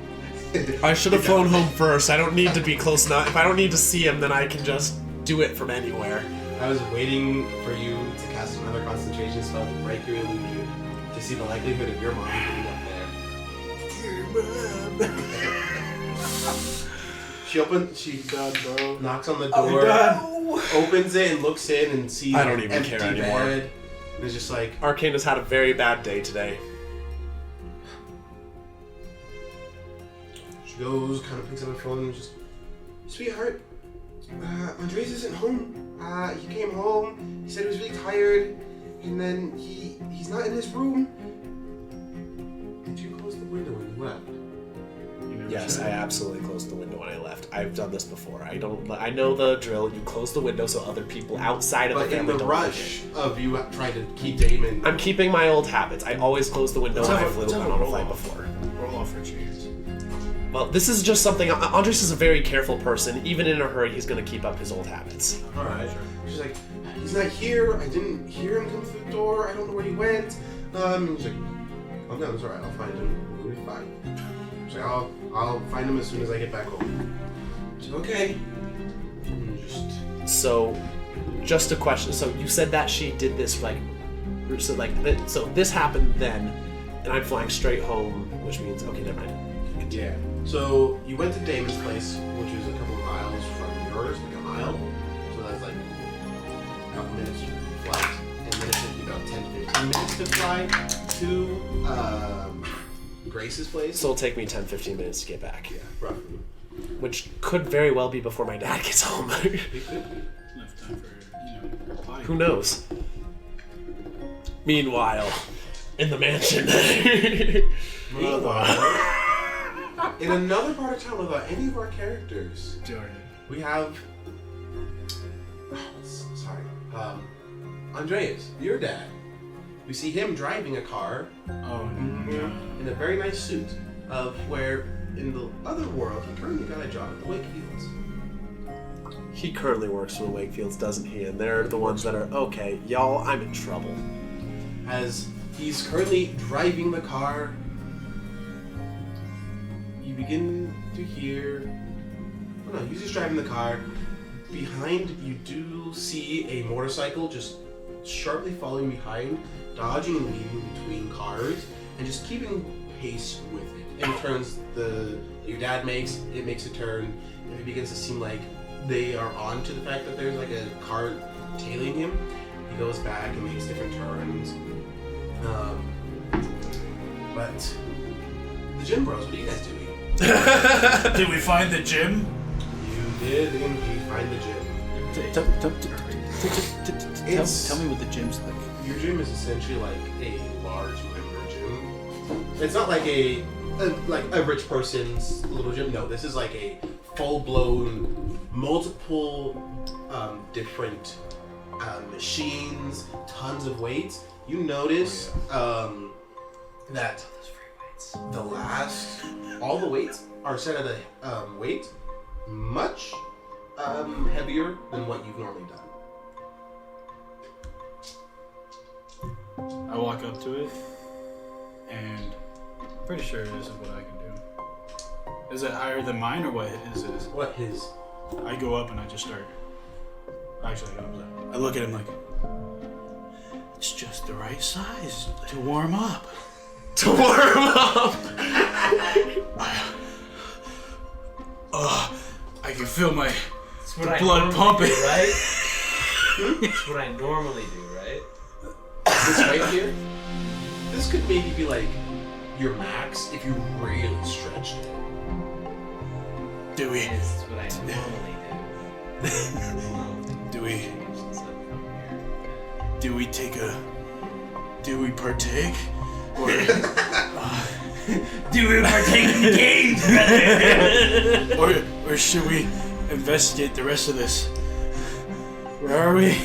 I should have flown home first. I don't need to be close enough. If I don't need to see him, then I can just do it from anywhere. I was waiting for you to cast another concentration spell to break your illusion to see the likelihood of your mom getting up there. She knocks on the door, opens it and looks in and sees I don't an even empty care anymore. bed. And it's just like, Arcane has had a very bad day today. she goes, kind of picks up her phone and just, sweetheart, Andres isn't home. He came home, he said he was really tired, and then he's not in his room. Did you close the window when you left? Yes, I absolutely closed the window when I left. I've done this before. I know the drill. You close the window so other people outside of But the in family the don't rush of you trying to keep Damon, I'm keeping my old habits. I always close the window when I've been on a flight before. Roll off for chance. Well, this is just something... Andres is a very careful person. Even in a hurry, he's going to keep up his old habits. all right. She's like, he's not here. I didn't hear him come through the door. I don't know where he went. And she's like, calm down. It's all right. I'll find him. We'll be fine. She's like, I'll find him as soon as I get back home. She's like, okay. And So, just a question. So, you said that she did this, so this happened then, and I'm flying straight home, which means... Okay, never mind. yeah. So you went to Damon's place, which was a couple minutes flight, and then it took you about 10 to 15 minutes to fly to Grace's place. So it'll take me 10-15 minutes to get back. Yeah, roughly. Which could very well be before my dad gets home. It could be. Enough time for, potty. Who knows? Meanwhile, in the mansion. Meanwhile, in another part of town without any of our characters, we have... Andreas, your dad. We see him driving a car in a very nice suit of where in the other world he currently got a job at the Wakefields. He currently works for the Wakefields, doesn't he? And they're the ones that are, okay, y'all, I'm in trouble. As he's currently driving the car, you begin to hear... Oh no, he's just driving the car. Behind, you do see a motorcycle just sharply following behind, dodging and weaving between cars, and just keeping pace with it. Any turns your dad makes, it makes a turn. If it begins to seem like they are on to the fact that there's like a car tailing him, he goes back and makes different turns. But the gym bros, what are you guys doing? Did we find the gym? You did indeed find the gym. Tell me what the gym's like. Your gym is essentially like a large member gym. It's not like a rich person's little gym. No, this is like a full-blown, multiple different machines, tons of weights. You notice that all the weights are set at a weight much heavier than what you've normally done. I walk up to it, and I'm pretty sure this is what I can do. Is it higher than mine, or what is it? What his? I go up and I just start. Actually, I look at him like, it's just the right size to warm up. To warm up! I can feel my That's what I blood normally pumping. do, right? That's what I normally do, right? This right here, this could maybe be like your max if you really stretched it. Do we? That's what I normally Do we partake? Or do we partake in the games, brother? or should we investigate the rest of this? Where are we?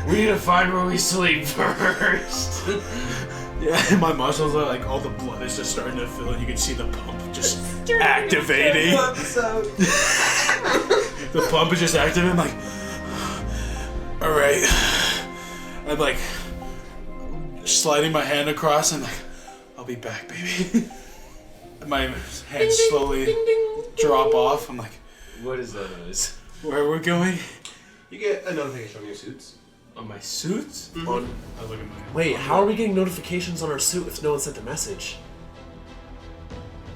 We need to find where we sleep first. Yeah, my muscles are like, all the blood is just starting to fill, and you can see the pump just activating. The pump is just activating. I'm like, all right. I'm like sliding my hand across. I'm like, I'll be back, baby. My hands slowly drop off. I'm like, What is that noise? where are we going? You get a notification on your suits. On my suits? I look at my. Wait, how are we getting notifications on our suit if no one sent a message?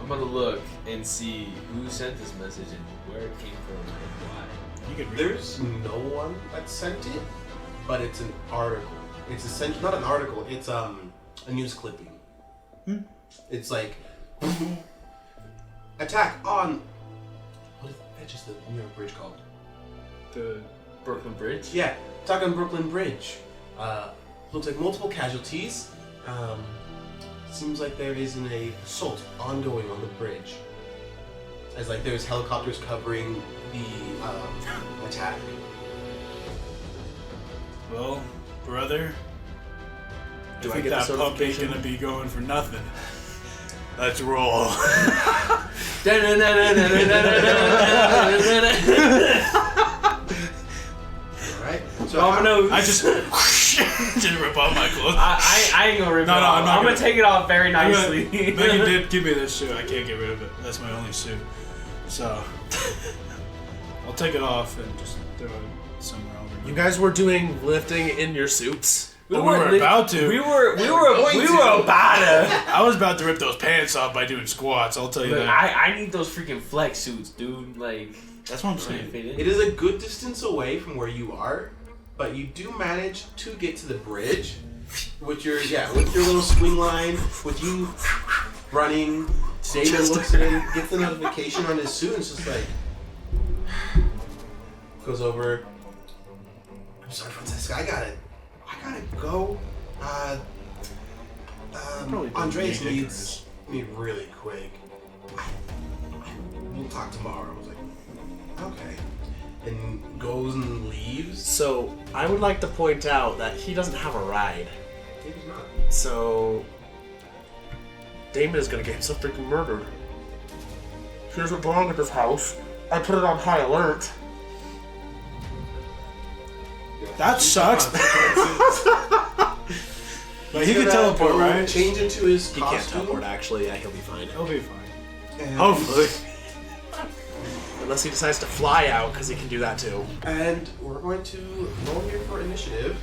I'm gonna look and see who sent this message and where it came from and why. You can read. There's no one that sent it, but it's an article. It's essentially not an article. It's a news clipping. It's like attack on what is that? Just the New York Bridge called? The Brooklyn Bridge? Yeah, attack on Brooklyn Bridge. Looks like multiple casualties. Seems like there is an assault ongoing on the bridge. As like there's helicopters covering the attack. Well, brother, Do I think get that this pump ain't notification? gonna be going for nothing. Let's roll. Alright? So Dominoes. I just didn't rip off my clothes. I ain't gonna rip No, it no, off. I'm not I'm gonna gonna- take it off very No, nicely. you did give me this suit. I can't get rid of it. That's my only suit. So I'll take it off and just throw it somewhere over. You guys were doing lifting in your suits? We were about to. We were about to. I was about to rip those pants off by doing squats. I'll tell you Look, that. I need those freaking flex suits, dude. Like, That's what I'm can't saying. fit in. it is a good distance away from where you are, but you do manage to get to the bridge with your little swing line, with you running. Damon looks in, gets the notification on his suit, and it's just like goes over. I'm sorry, Francesca. I gotta go. Andreas needs me really quick. We'll talk tomorrow. I was like, okay. And goes and leaves. So, I would like to point out that he doesn't have a ride. Maybe not. So, Damon is gonna get himself freaking murdered. He doesn't belong at this house. I put it on high alert. That sucks. But he can teleport, right? Change into his He costume. can't teleport, actually. Yeah, he'll be fine. He'll be fine. And, Hopefully. Unless he decides to fly out, because he can do that too. And we're going to roll here for initiative.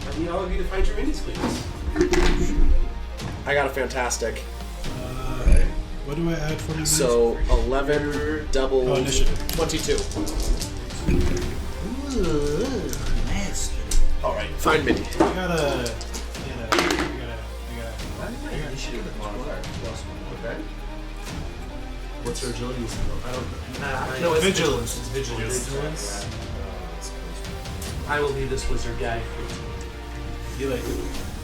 I need all of you to find your minis, please. I got a fantastic. What do I add for you? So, 11 double Oh, initiative. 22. Nasty. Alright, find Mindy. You gotta. Initiative modifier +1. Okay. What's her agility? No, it's vigilance. It's vigilance. I will be this wizard guy. You like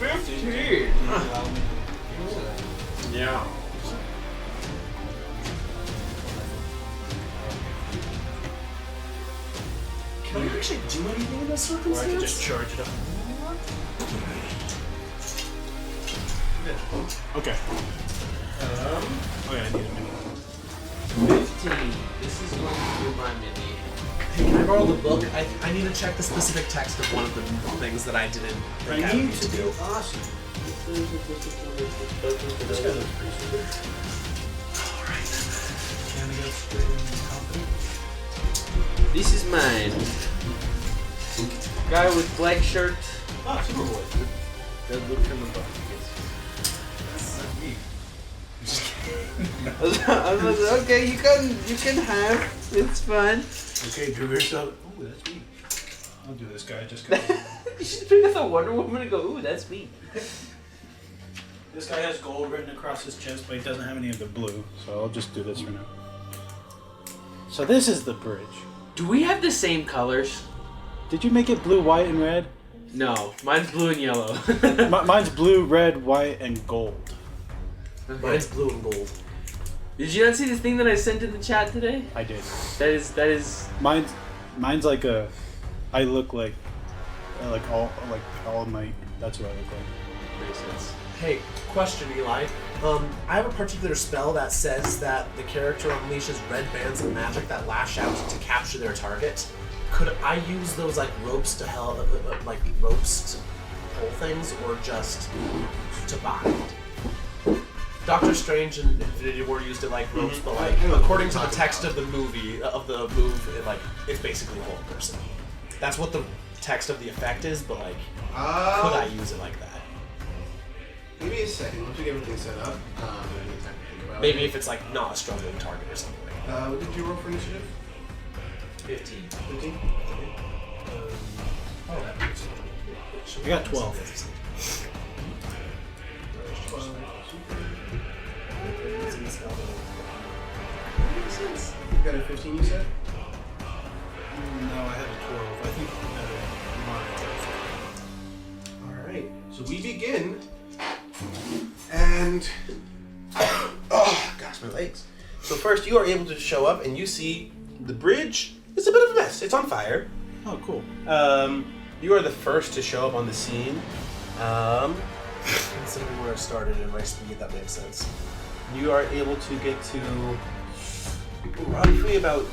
15. Yeah. Can I actually do anything in this Or I circumstance? can just charge it up. Okay. Okay, I need a minute. 15. This is going to be my mini. Hey, can I borrow the book? I need to check the specific text of one of the things that I didn't think I would need to do. awesome. This guy looks pretty sweet. Alright. Can I get straight and confident? This is mine. Guy with black shirt. Oh, Superboy. That look from the book. I was like, okay, you can have. It's fun. Okay, do yourself. Ooh, that's me. I'll do this guy just because. You should pick up the Wonder Woman and go, ooh, that's me. This guy has gold written across his chest, but he doesn't have any of the blue, so I'll just do this for now. So this is the bridge. Do we have the same colors? Did you make it blue, white, and red? No, mine's blue and yellow. Mine's blue, red, white, and gold. Mine's blue and gold. Did you not see this thing that I sent in the chat today? I did. That is. Mine's like a. I look like all Might. That's what I look like. Makes sense. Hey, question, Eli. I have a particular spell that says that the character unleashes red bands of magic that lash out to capture their target. Could I use those like ropes to ropes to pull things, or just to bind? Doctor Strange and Infinity War used it like ropes, but like according to the text of the movie it's basically a whole person. That's what the text of the effect is, but like, could I use it like that? Give me a second. Once we get everything set up, Maybe if it's like not a struggling target or something. What did you roll for initiative? 15. 15? I got 12. You got a 15, you said? No, I had a 12. I think I had a Alright, so we begin. And. Oh, gosh, my legs. So, first, you are able to show up and you see the bridge. It's a bit of a mess. It's on fire. Oh, cool. You are the first to show up on the scene. Considering where I started in my speed, that makes sense. You are able to get to roughly about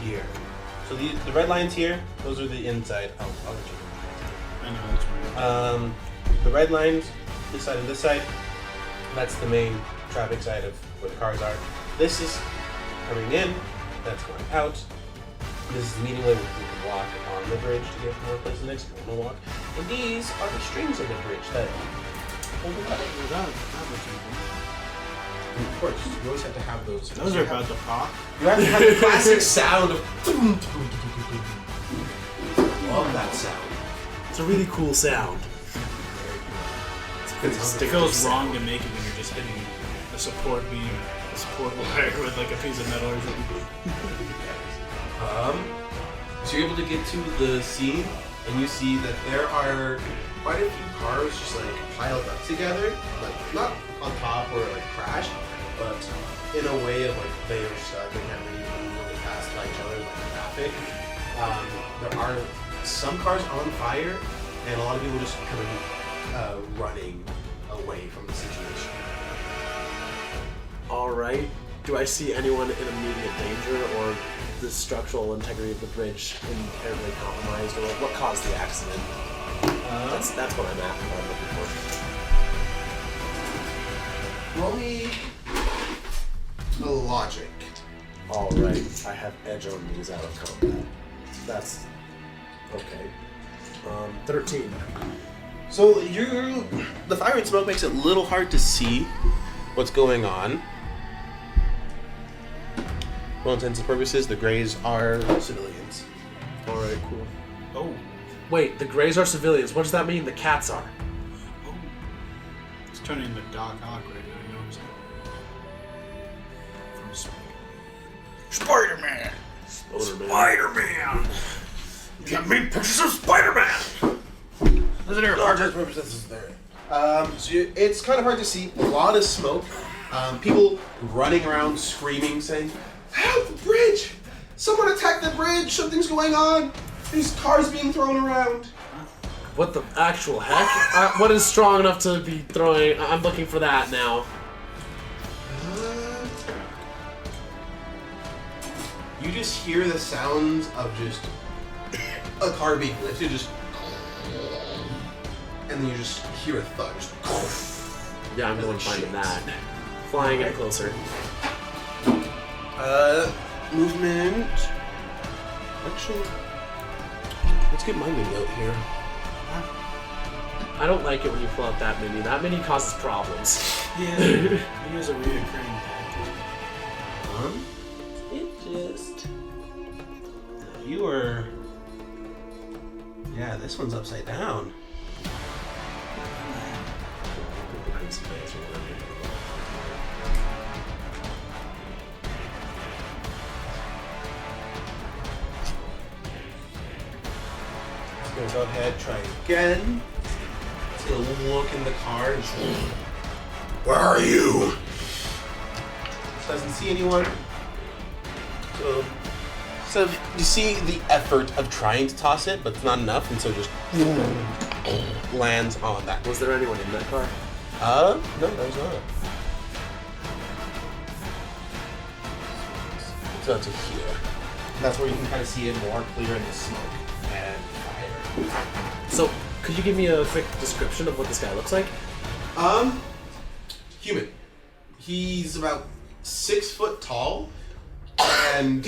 here. So the red lines here, those are the inside. I'll let you. I know that's right. The red lines, this side and this side, that's the main traffic side of where the cars are. This is coming in, that's going out. This is the meeting way where you can walk on the bridge to get from one place to the next if you want to walk. And these are the strings of the bridge that hold it up. And of course, you always have to have those. Those are about to pop. You have to have the classic sound of. Love that sound. It's a really cool sound. It feels wrong to make it when you're just hitting a support beam, a support wire with like a piece of metal or something. So you're able to get to the scene, and you see that there are quite a few cars just like piled up together, like not on top or like crashed, but in a way of like they are stuck and can't really move really fast by each other like traffic. There are some cars on fire, and a lot of people just kind of running away from the situation. Alright. Do I see anyone in immediate danger, or the structural integrity of the bridge inherently compromised, or like what caused the accident? That's what I'm at, what I'm looking for. Roll me a logic. Alright. I have edge on these out of combat. That's okay. 13. So the fire and smoke makes it a little hard to see what's going on. For all intents and purposes, the Greys are civilians. Alright, cool. Oh. Wait, the Greys are civilians. What does that mean? The cats are. Oh. It's turning into Doc Ock right now, you know what I'm saying? From Spider-Man! Spider-Man! Get me pictures of Spider-Man! Isn't there a part of It's kind of hard to see. A lot of smoke. People running around screaming, saying, "Help the bridge! Someone attacked the bridge! Something's going on! There's cars being thrown around!" What the actual heck? What is strong enough to be throwing? I'm looking for that now. You just hear the sounds of just a car being lifted, just, and then you just hear a thud. Just, Yeah, I'm going finding that. Flying it closer. Movement. Actually, let's get my mini out here. I don't like it when you pull out that mini. That mini causes problems. Yeah, he has a reoccurring It just... You were... Yeah, this one's upside down. Let's go ahead, try again. Take a look in the car and say, "Where are you?" Doesn't see anyone. So you see the effort of trying to toss it, but it's not enough, and so just lands on that. Was there anyone in that car? No, there's not. So to here. That's where you can kind of see it more clear in the smoke and fire. So, could you give me a quick description of what this guy looks like? Human. He's about 6 foot tall and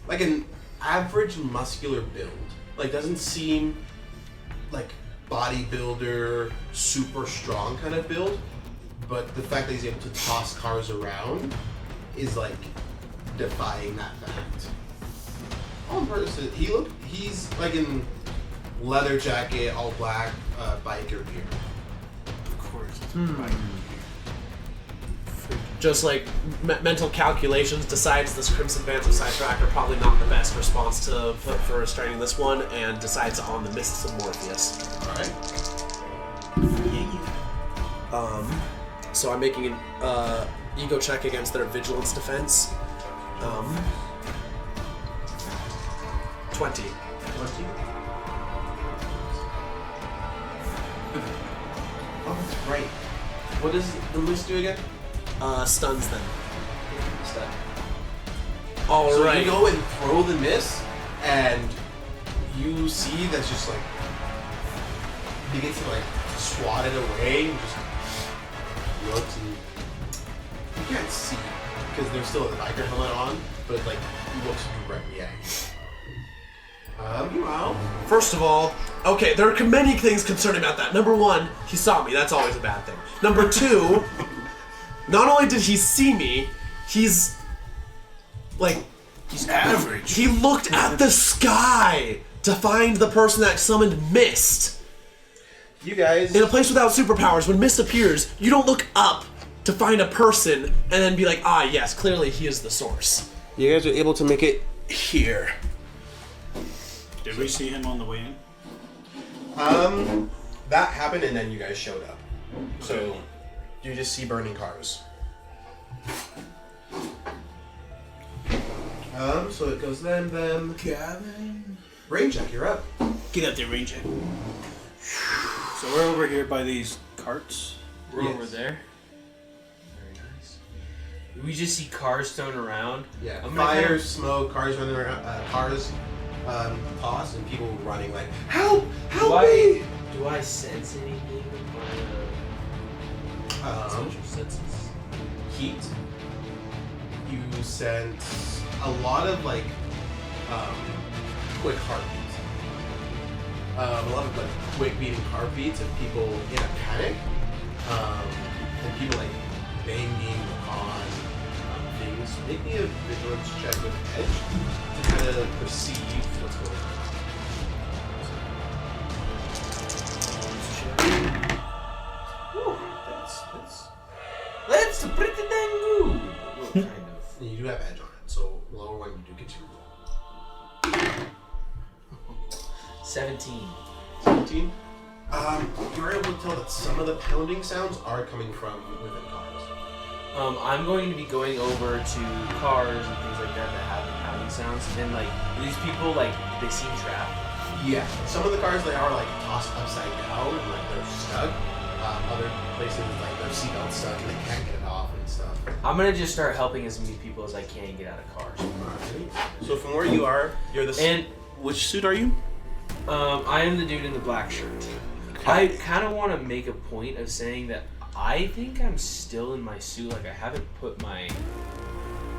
like an average muscular build. Like doesn't seem like bodybuilder, super strong kind of build, but the fact that he's able to toss cars around is like defying that fact. On purpose, he's like in leather jacket, all black, biker gear. Of course. Just like mental calculations, decides this Crimson Bands of Sidetrack are probably not the best response to put for starting this one, and decides on the Mists of Morpheus. Alright. So I'm making an ego check against their vigilance defense. 20. Oh, that's right. What does the moose do again? Stuns them. So Alright. you go and throw the miss, and you see that's just like begins to like swat it away and just looks, and you can't see because there's still a biker helmet on, but like looks directly at you. Meanwhile, First of all, okay, there are many things concerning about that. Number one, he saw me. That's always a bad thing. Number two, not only did he see me, he's like... He's average. He looked at the sky to find the person that summoned Mist. You guys. In a place without superpowers, when Mist appears, you don't look up to find a person and then be like, ah, yes, clearly he is the source. You guys are able to make it here. Did we see him on the way in? That happened and then you guys showed up. So you just see burning cars. So it goes them. Gavin. Rain check, you're up. Get out there, rain check. So we're over here by these carts. We're Yes. over there. Very nice. We just see cars thrown around. Yeah. I'm gonna Fire, kind of- smoke, cars running around, cars tossed, and people running like, help! Help Do me! Do I sense anything with my social senses? Heat. You sense a lot of like quick heartbeats. A lot of like quick beating heartbeats of people in a panic. And people like banging on things. Make me a vigilance check with edge to kind of perceive what's going on. Whew, That's pretty dang good. Well, kind of. and you do have edge on it, so lower one you do get to roll. 17. 17. You're able to tell that some of the pounding sounds are coming from within cars. I'm going to be going over to cars and things like that have pounding sounds, and like these people like they seem trapped. Yeah. Some of the cars they are like tossed upside down and like they're stuck. Other places like their seatbelts stuck and they can't get it off and stuff. I'm gonna just start helping as many people as I can get out of cars. Alright. So from where you are, you're the. And which suit are you? I am the dude in the black shirt. I kind of want to make a point of saying that I think I'm still in my suit. Like I haven't put my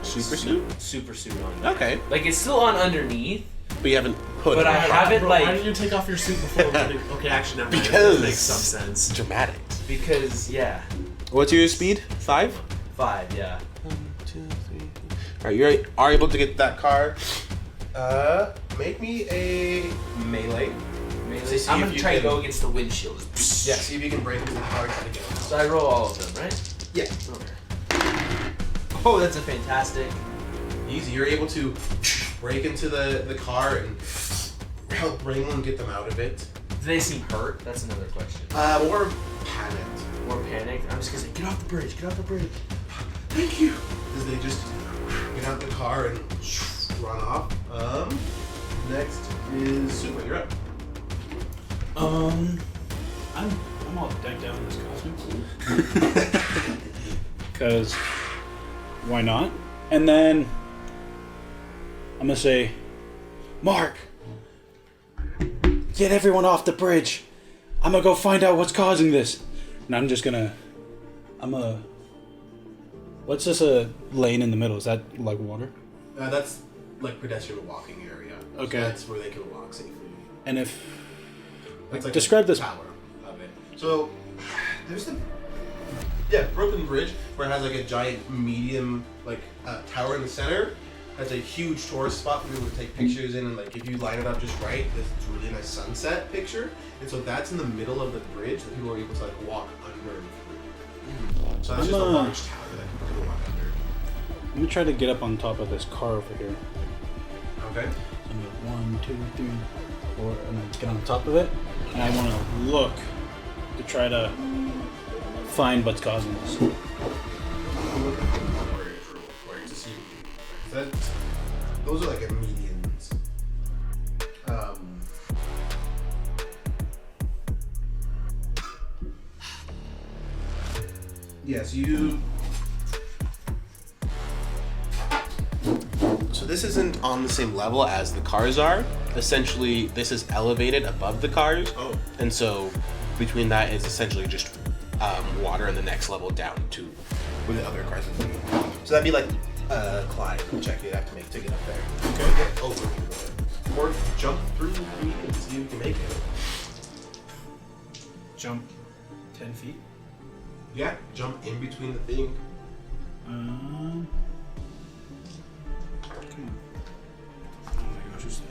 Super suit? super suit on yet. Okay. Like it's still on underneath, But you haven't put but it I on. haven't Bro, like why didn't you take off your suit before? Okay, actually, never mind. Because- That makes some sense. Dramatic. because yeah, What's your speed? 5? 5 yeah. 1, 2, 3. Alright, you are able to get that car. Make me a melee. Mainly, See I'm if gonna you try to can- go against the windshield. Yeah, see if you can break into the car and try to get him. So I roll all of them, right? Yeah. Okay. Oh, that's a fantastic. Easy. You're able to break into the car and help Ringland get them out of it. Do they seem hurt? That's another question. More panicked. More panicked? I'm just gonna say, get off the bridge, get off the bridge. Thank you. As they just get out the car and run off. Next is Super. You're up. I'm all decked out in this costume. Because why not? And then I'm gonna say, Mark, get everyone off the bridge. I'm gonna go find out what's causing this. And I'm what's this lane in the middle? Is that like water? That's like pedestrian walking area. Okay. So that's where they can walk safely. And if That's like describe the this. power of it. So there's the broken bridge where it has like a giant medium like tower in the center. Has a huge tourist spot for people to take pictures in, and like if you line it up just right, there's this really nice sunset picture. And so that's in the middle of the bridge that people are able to like walk under and through. So that's just a large tower that people can walk under. I'm gonna try to get up on top of this car over here. Okay. So I'm gonna 1, 2, 3, 4, and then get on top of it. And I want to look to try to find what's causing this. To see that those are like a medians. Yes, you. So this isn't on the same level as the cars are. Essentially, this is elevated above the cars. Oh. And so between that is essentially just water and the next level down to where the other cars would be. So that'd be like climb check you'd have to make to get up there. Okay. Get over it. Or jump through the feet and see if you can make it. Jump 10 feet. Yeah, jump in between the thing. Come on. Oh my gosh, it's that.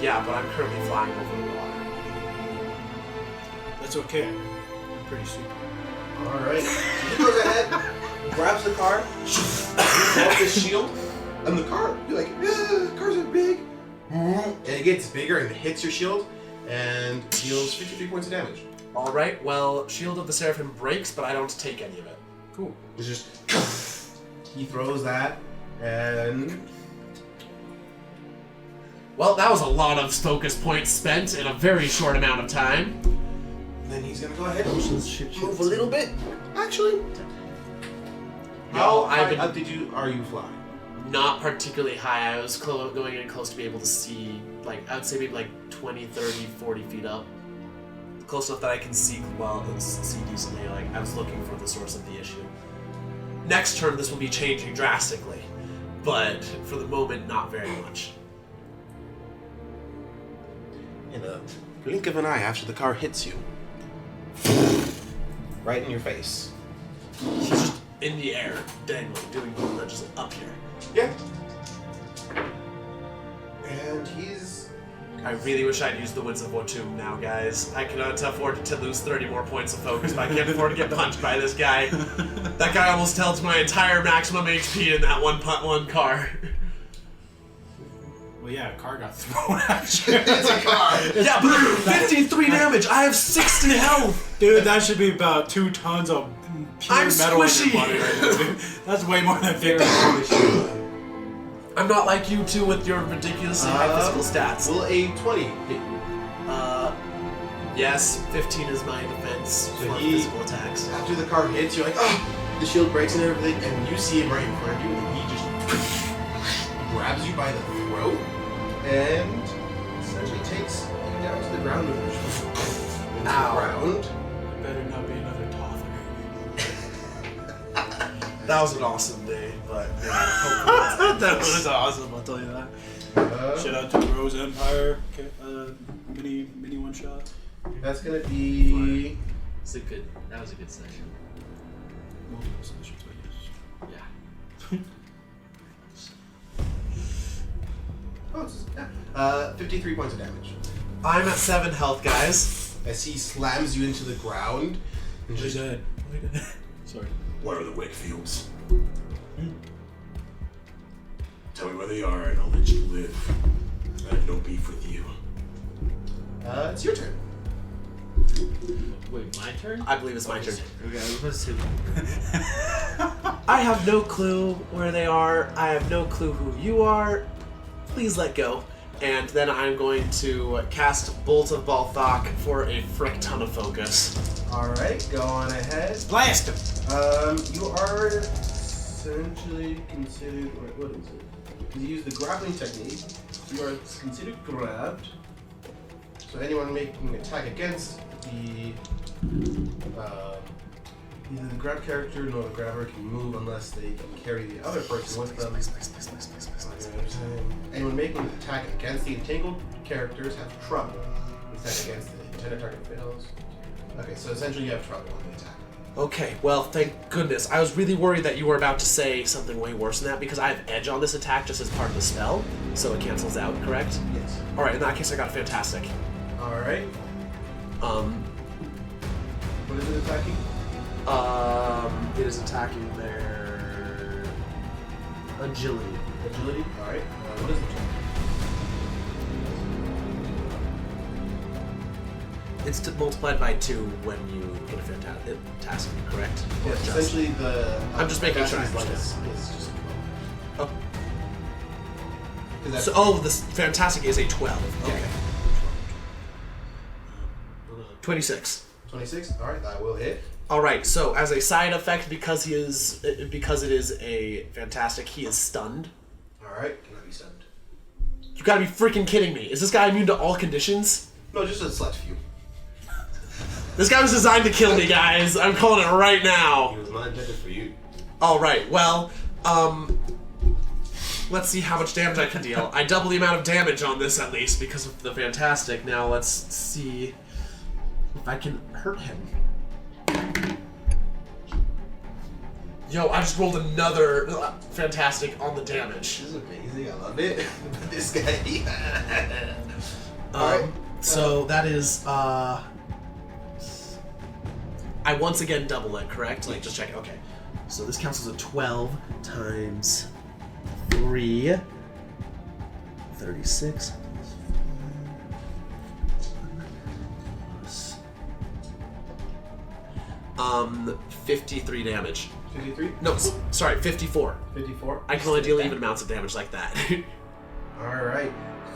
Yeah, but I'm currently flying over the water. That's okay. I'm pretty super. Alright. He goes ahead, grabs the car, off his shield, and the car, you're like, yeah, cars are big. And it gets bigger and hits your shield and deals 53 points of damage. Alright, well, Shield of the Seraphim breaks, but I don't take any of it. Cool. It's just he throws that and Well, that was a lot of focus points spent in a very short amount of time. then he's gonna go ahead and move a little bit. Actually. How high up are you flying? Not particularly high. I was going in close to be able to see, like, I would say maybe like 20, 30, 40 feet up. Close enough that I can see see decently. Like, I was looking for the source of the issue. Next turn, this will be changing drastically, but for the moment, not very much. In a blink of an eye after the car hits you. Right in your face. He's just in the air, dangling, doing just up here. Yeah. And he's... I really wish I'd used the Winds of Watum now, guys. I cannot afford to lose 30 more points of focus, but I can't afford to get punched by this guy. That guy almost held my entire maximum HP in that one car. Well, yeah, a car got thrown at you. It's a car! Yeah, but 53 damage! I have 60 health! Dude, that should be about 2 tons of pure I'm metal in squishy. your body right now, dude. That's way more than 50. I'm not like you two with your ridiculously high physical stats. Will a 20 hit? Yes, 15 is my defense for physical attacks. After the car hits, you're like, oh! The shield breaks and everything, and you see him right in front of you, and he just grabs you by the throat, and essentially takes you down to the ground with your ground. Better not be another tother. That was an awesome day, but yeah, hopefully That was awesome, I'll tell you that. Shout out to Rose Empire, mini one shot. That's gonna be... That was a good session. Multiple sessions, I guess. Yeah. Oh, it's 53 points of damage. I'm at 7 health, guys. As he slams you into the ground. And just, dead. Sorry. What are the Wakefields? Tell me where they are and I'll let you live. I have no beef with you. it's your turn. Wait, my turn? I believe it's my turn. Okay, let's see. I have no clue where they are. I have no clue who you are. Please let go. And then I'm going to cast Bolt of Balthak for a frick ton of focus. Alright, go on ahead. Blast him! You are essentially considered... What is it? Because you use the grappling technique. You are considered grabbed. So anyone making an attack against the... either the grab character nor the grabber can move unless they can carry the other person with them. Anyone making an attack against the entangled characters have trouble. Attack against the intended target fails. Okay, so essentially you have trouble on the attack. Okay, well, thank goodness. I was really worried that you were about to say something way worse than that because I have edge on this attack just as part of the spell, so it cancels out, correct? Yes. Alright, in that case I got fantastic. Alright. What is it attacking? It is attacking their agility. Agility? Alright. What is the check? It's multiplied by 2 when you get a fantastic, correct? Or Yes, just- essentially the... I'm just making sure I is understand. just Oh, 'cause that's- so, this fantastic is a 12. Okay. 26. 26? Alright, that will hit. Alright, so as a side effect, because it is a fantastic, he is stunned. Alright, cannot be stunned. You gotta be freaking kidding me. Is this guy immune to all conditions? No, just a select few. This guy was designed to kill me, guys. I'm calling it right He now. was not intended for you. Alright, well, let's see how much damage I can deal. I double the amount of damage on this at least because of the fantastic. Now let's see if I can hurt him. Yo, I just rolled another fantastic on the damage. This is amazing. I love it. This guy. Alright. So that is I once again double it, correct? Like just check. Okay. So this counts as a 12 times 3. 36. 53 damage. 53? No, sorry, 54. 54? I can only deal even amounts of damage like that. Alright.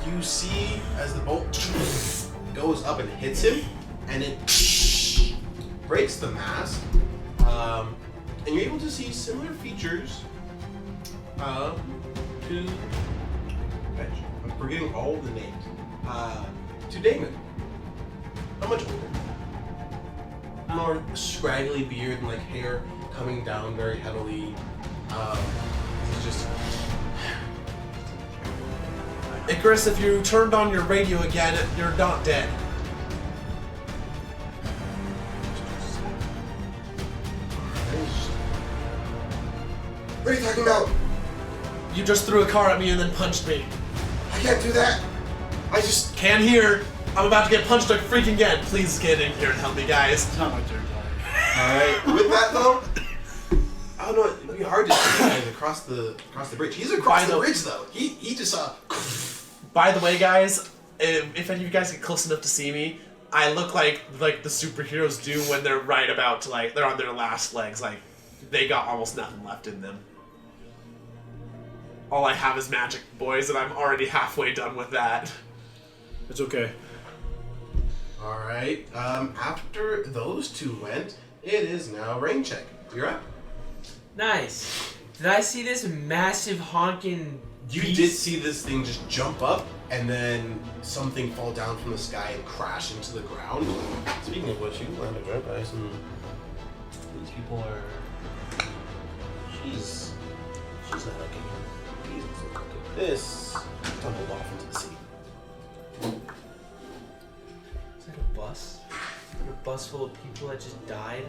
You see as the bolt goes up and hits him, and it breaks the mask. And you're able to see similar features to. I'm forgetting all the names. To Damon. How much older? More scraggly beard and like hair coming down very heavily. He's just. Icarus, if you turned on your radio again, you're not dead. What are you talking about? You just threw a car at me and then punched me. I can't do that. I just. Can't hear. I'm about to get punched freaking again. Please get in here and help me, guys. It's not my turn. Alright. With that though, I don't know. It'd be hard to see guys across the bridge. He's across the bridge though. He just saw. By the way, guys, if any of you guys get close enough to see me, I look like the superheroes do when they're right about to they're on their last legs. Like they got almost nothing left in them. All I have is magic, boys, and I'm already halfway done with that. It's okay. Alright. After those two went, it is now rain check. You're up. Nice. Did I see this massive honking You beast? did see this thing just jump up and then something fall down from the sky and crash into the ground. Speaking of which, you landed right by some. These people are. She's not okay. Look at this. Tumbled off into the sea. Is that a bus? A bus full of people that just died?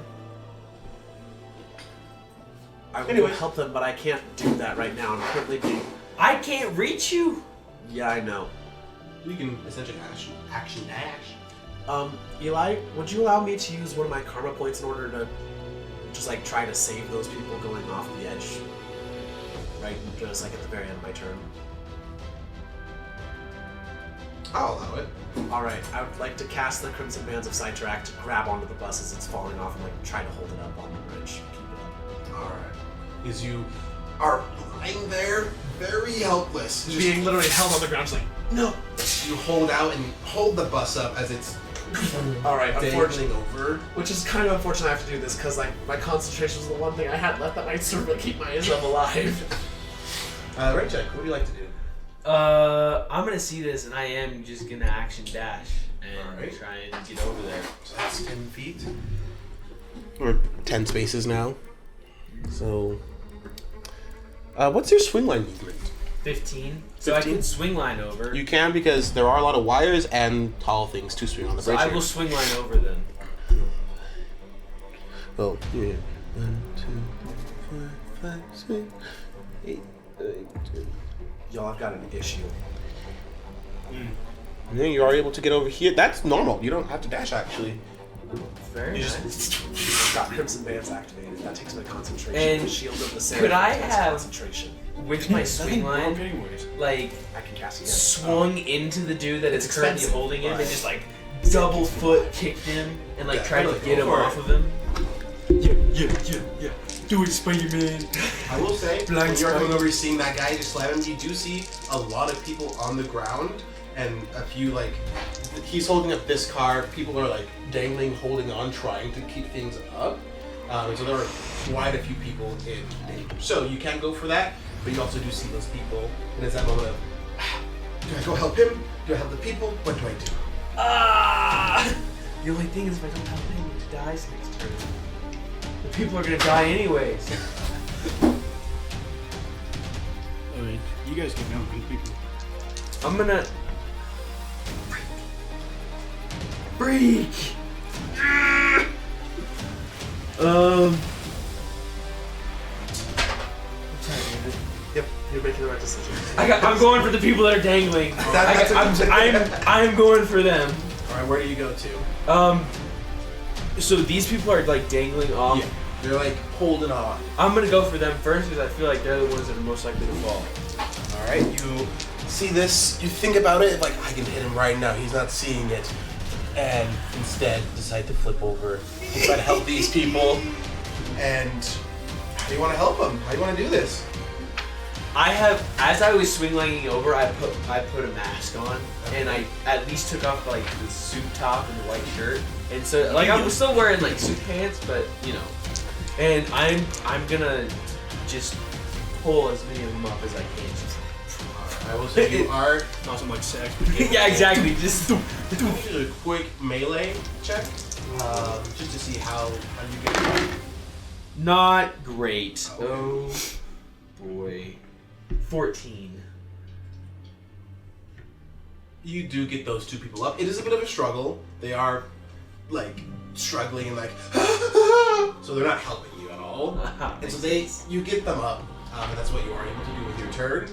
I will help them, but I can't do that right now. I'm currently being. I can't reach you! Yeah, I know. You can essentially action dash. Eli, would you allow me to use one of my karma points in order to just try to save those people going off the edge? Right, just at the very end of my turn. I'll allow it. Alright, I would like to cast the Crimson Bands of Sidetrack to grab onto the bus as it's falling off and try to hold it up on the bridge. Keep it up. Alright. As you are lying there, very helpless. Just Being literally held on the ground, just no. you hold out and hold the bus up as it's Alright, unfortunately. dangling over. Which is kind of unfortunate I have to do this, because my concentration was the one thing I had left that might serve to keep myself alive. Rain check. What would you like to do? I'm gonna see this and I am just gonna action dash and Alright. try and get over there. So that's 10 feet. Or 10 spaces now. So, what's your swing line movement? 15. So I 15? can swing line over. You can because there are a lot of wires and tall things to swing on the So bridge. I will swing line over then. Oh, yeah. 1, 2, 3, 4, 5, 6, 8, 9, 10. Y'all, I've got an issue. And then you are able to get over here. That's normal. You don't have to dash actually. Very You nice. just I've got Crimson Bands activated. That takes my concentration. And the Shield of the Sand could I takes have- concentration. With my swing line, anyways. like, I can cast again. swung into the dude that is It's currently expensive, holding him but- and just double foot kicked him and Yeah, tried to totally. get him Go for off it. of him. Yeah. Do it, Spider-Man. I will say, Blind when you're spot. going over seeing that guy just slam him, you do see a lot of people on the ground and a few he's holding up this car. People are dangling, holding on, trying to keep things up. And so there are quite a few people in danger. So you can go for that, but you also do see those people. And it's that moment of, do I go help him? Do I help the people? What do I do? Ah! The only thing is, if I don't help him, he dies next turn. The people are gonna die anyways. Alright, you guys can help me, people. I'm gonna freak. decision. I'm going for the people that are dangling. I'm going for them. All right, where do you go to? So these people are like dangling off. Yeah, they're like holding on. I'm gonna go for them first because I feel like they're the ones that are most likely to fall. All right, you see this, you think about it, like, I can hit him right now, he's not seeing it. And instead, decide to flip over and try to help these people. And how do you want to help them? How do you want to do this? As I was swing legging over, I put a mask on, and I at least took off like the suit top and the white shirt. And so, like, I'm still wearing like suit pants, but you know. And I'm gonna just pull as many of them up as I can. I will say you are. Awesome, like sex. Yeah, exactly. Just Do a quick melee check, just to see how you get it. not great. Oh boy, 14. You do get those two people up. It is a bit of a struggle. They are like struggling and like, so they're not helping you at all. And so you get them up. And that's what you are able to do with your turn.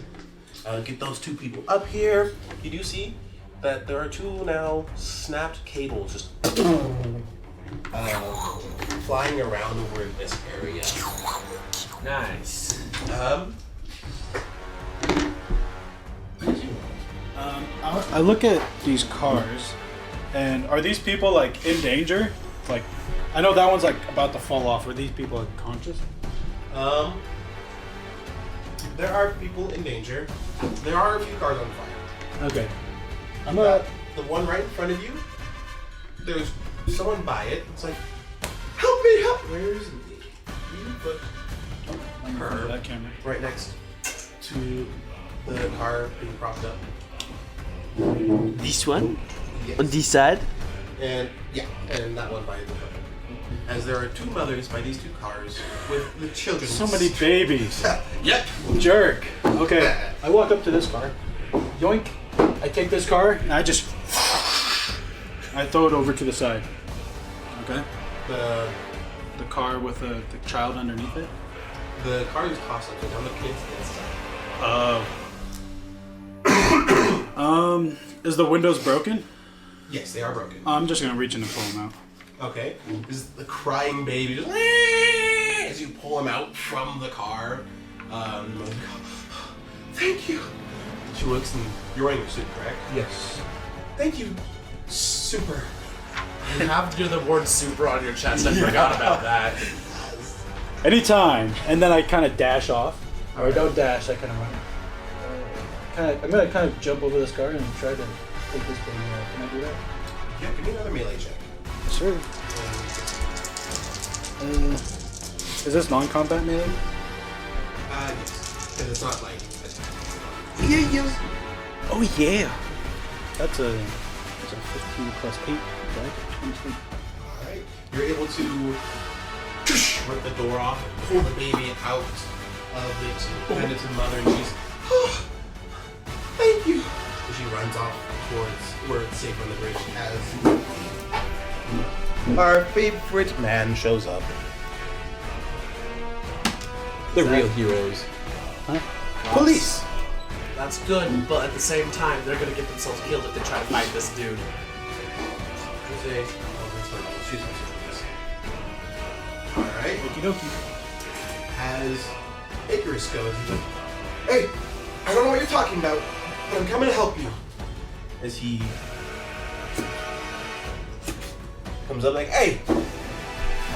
Get those two people up here. You do see that there are two now snapped cables just flying around over in this area. Nice. I look at these cars, and are these people like in danger? Like, I know that one's like about to fall off. Are these people like conscious? There are people in danger. There are a few cars on fire. Okay. The one right in front of you, there's someone by it. It's like, help me, help! Where is it? You put her that camera. right next to the car being propped up. This one Yes. on this side. And yeah, and that one by the front. As there are two mothers by these two cars with the children. So many babies. Yep. Jerk. Okay. I walk up to this car. Yoink. I take this car and I throw it over to the side. Okay. The car with the child underneath it. The car is tossed upside down. The kids inside. Is the windows broken? Yes, they are broken. I'm just gonna reach in and pull them out. Okay. This is the crying baby just as you pull him out from the car. Thank you. She looks and you're wearing your suit, correct? Yes. Thank you, Super. You have to do the word super on your chest. I forgot about that. Anytime. And then I kind of dash off. Or don't dash. I kind of run. I'm gonna kind of jump over this car and try to take this baby out. Can I do that? Yeah, give me another melee check. Sure. Is this non-combat melee? Yes. Because it's not like. Oh yeah. That's a 15 plus 8, right? 22. Alright. You're able to rip the door off and pull the baby out of it, hand it to the mother, and she's, thank you. And she runs off towards where it's safe on the bridge as our favorite man shows up. The real heroes. Huh? Police! That's good, but at the same time, they're gonna get themselves killed if they try to fight this dude. Alright. Okie dokie. As Icarus goes, he's like, hey, I don't know what you're talking about, but I'm coming to help you. As he comes up like, hey,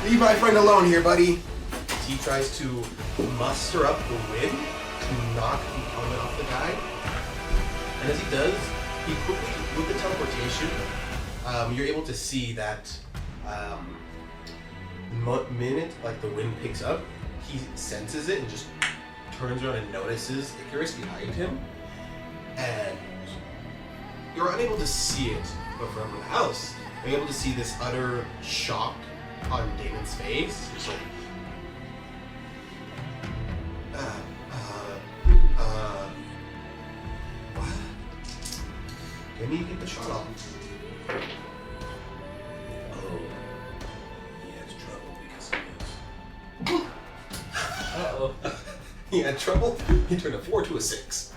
leave my friend alone here, buddy. As he tries to muster up the wind to knock the helmet off the guy. And as he does, he quickly, with the teleportation, you're able to see that minute like the wind picks up, he senses it and just turns around and notices Icarus behind him. And you're unable to see it, but from the house, you're able to see this utter shock on Damon's face. He's like, what? Let me get the shot off. Oh, he has trouble because of this. Uh-oh. He had trouble? He turned a 4 to a 6.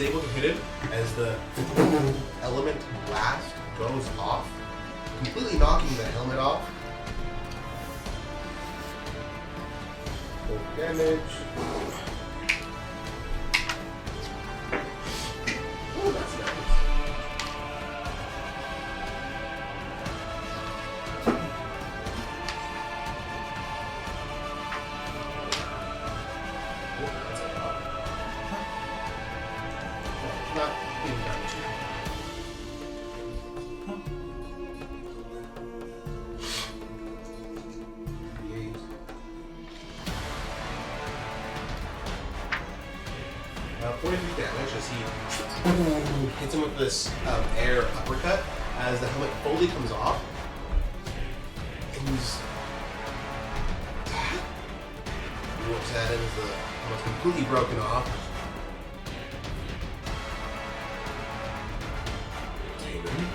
is able to hit him as the element blast goes off, completely knocking the helmet off. Full damage. Oh, that's nice. Not being damaged. Huh? 43 damage as he hits him with this air uppercut as the helmet fully comes off. And he's looks at him as the helmet's completely broken off. Damon?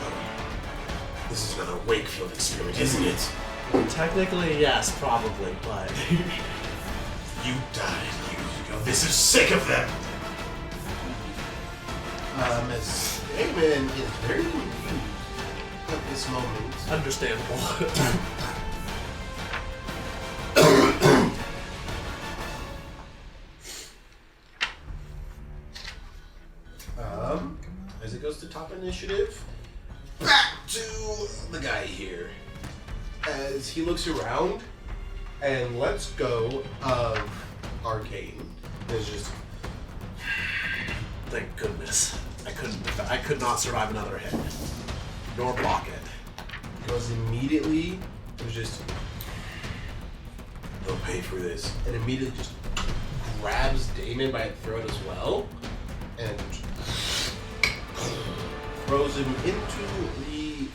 Oh, this is another Wakefield experiment, isn't it? Technically, yes, probably, but You died years ago. This is sick of them! As Damon is very confused at this moment. understandable. As it goes to top initiative, back to the guy here. As he looks around and lets go of Arcane. There's just Thank goodness. I could not survive another hit. Nor block it. goes immediately. It was just They'll pay for this. and immediately just grabs Damon by the throat as well, and throws him into the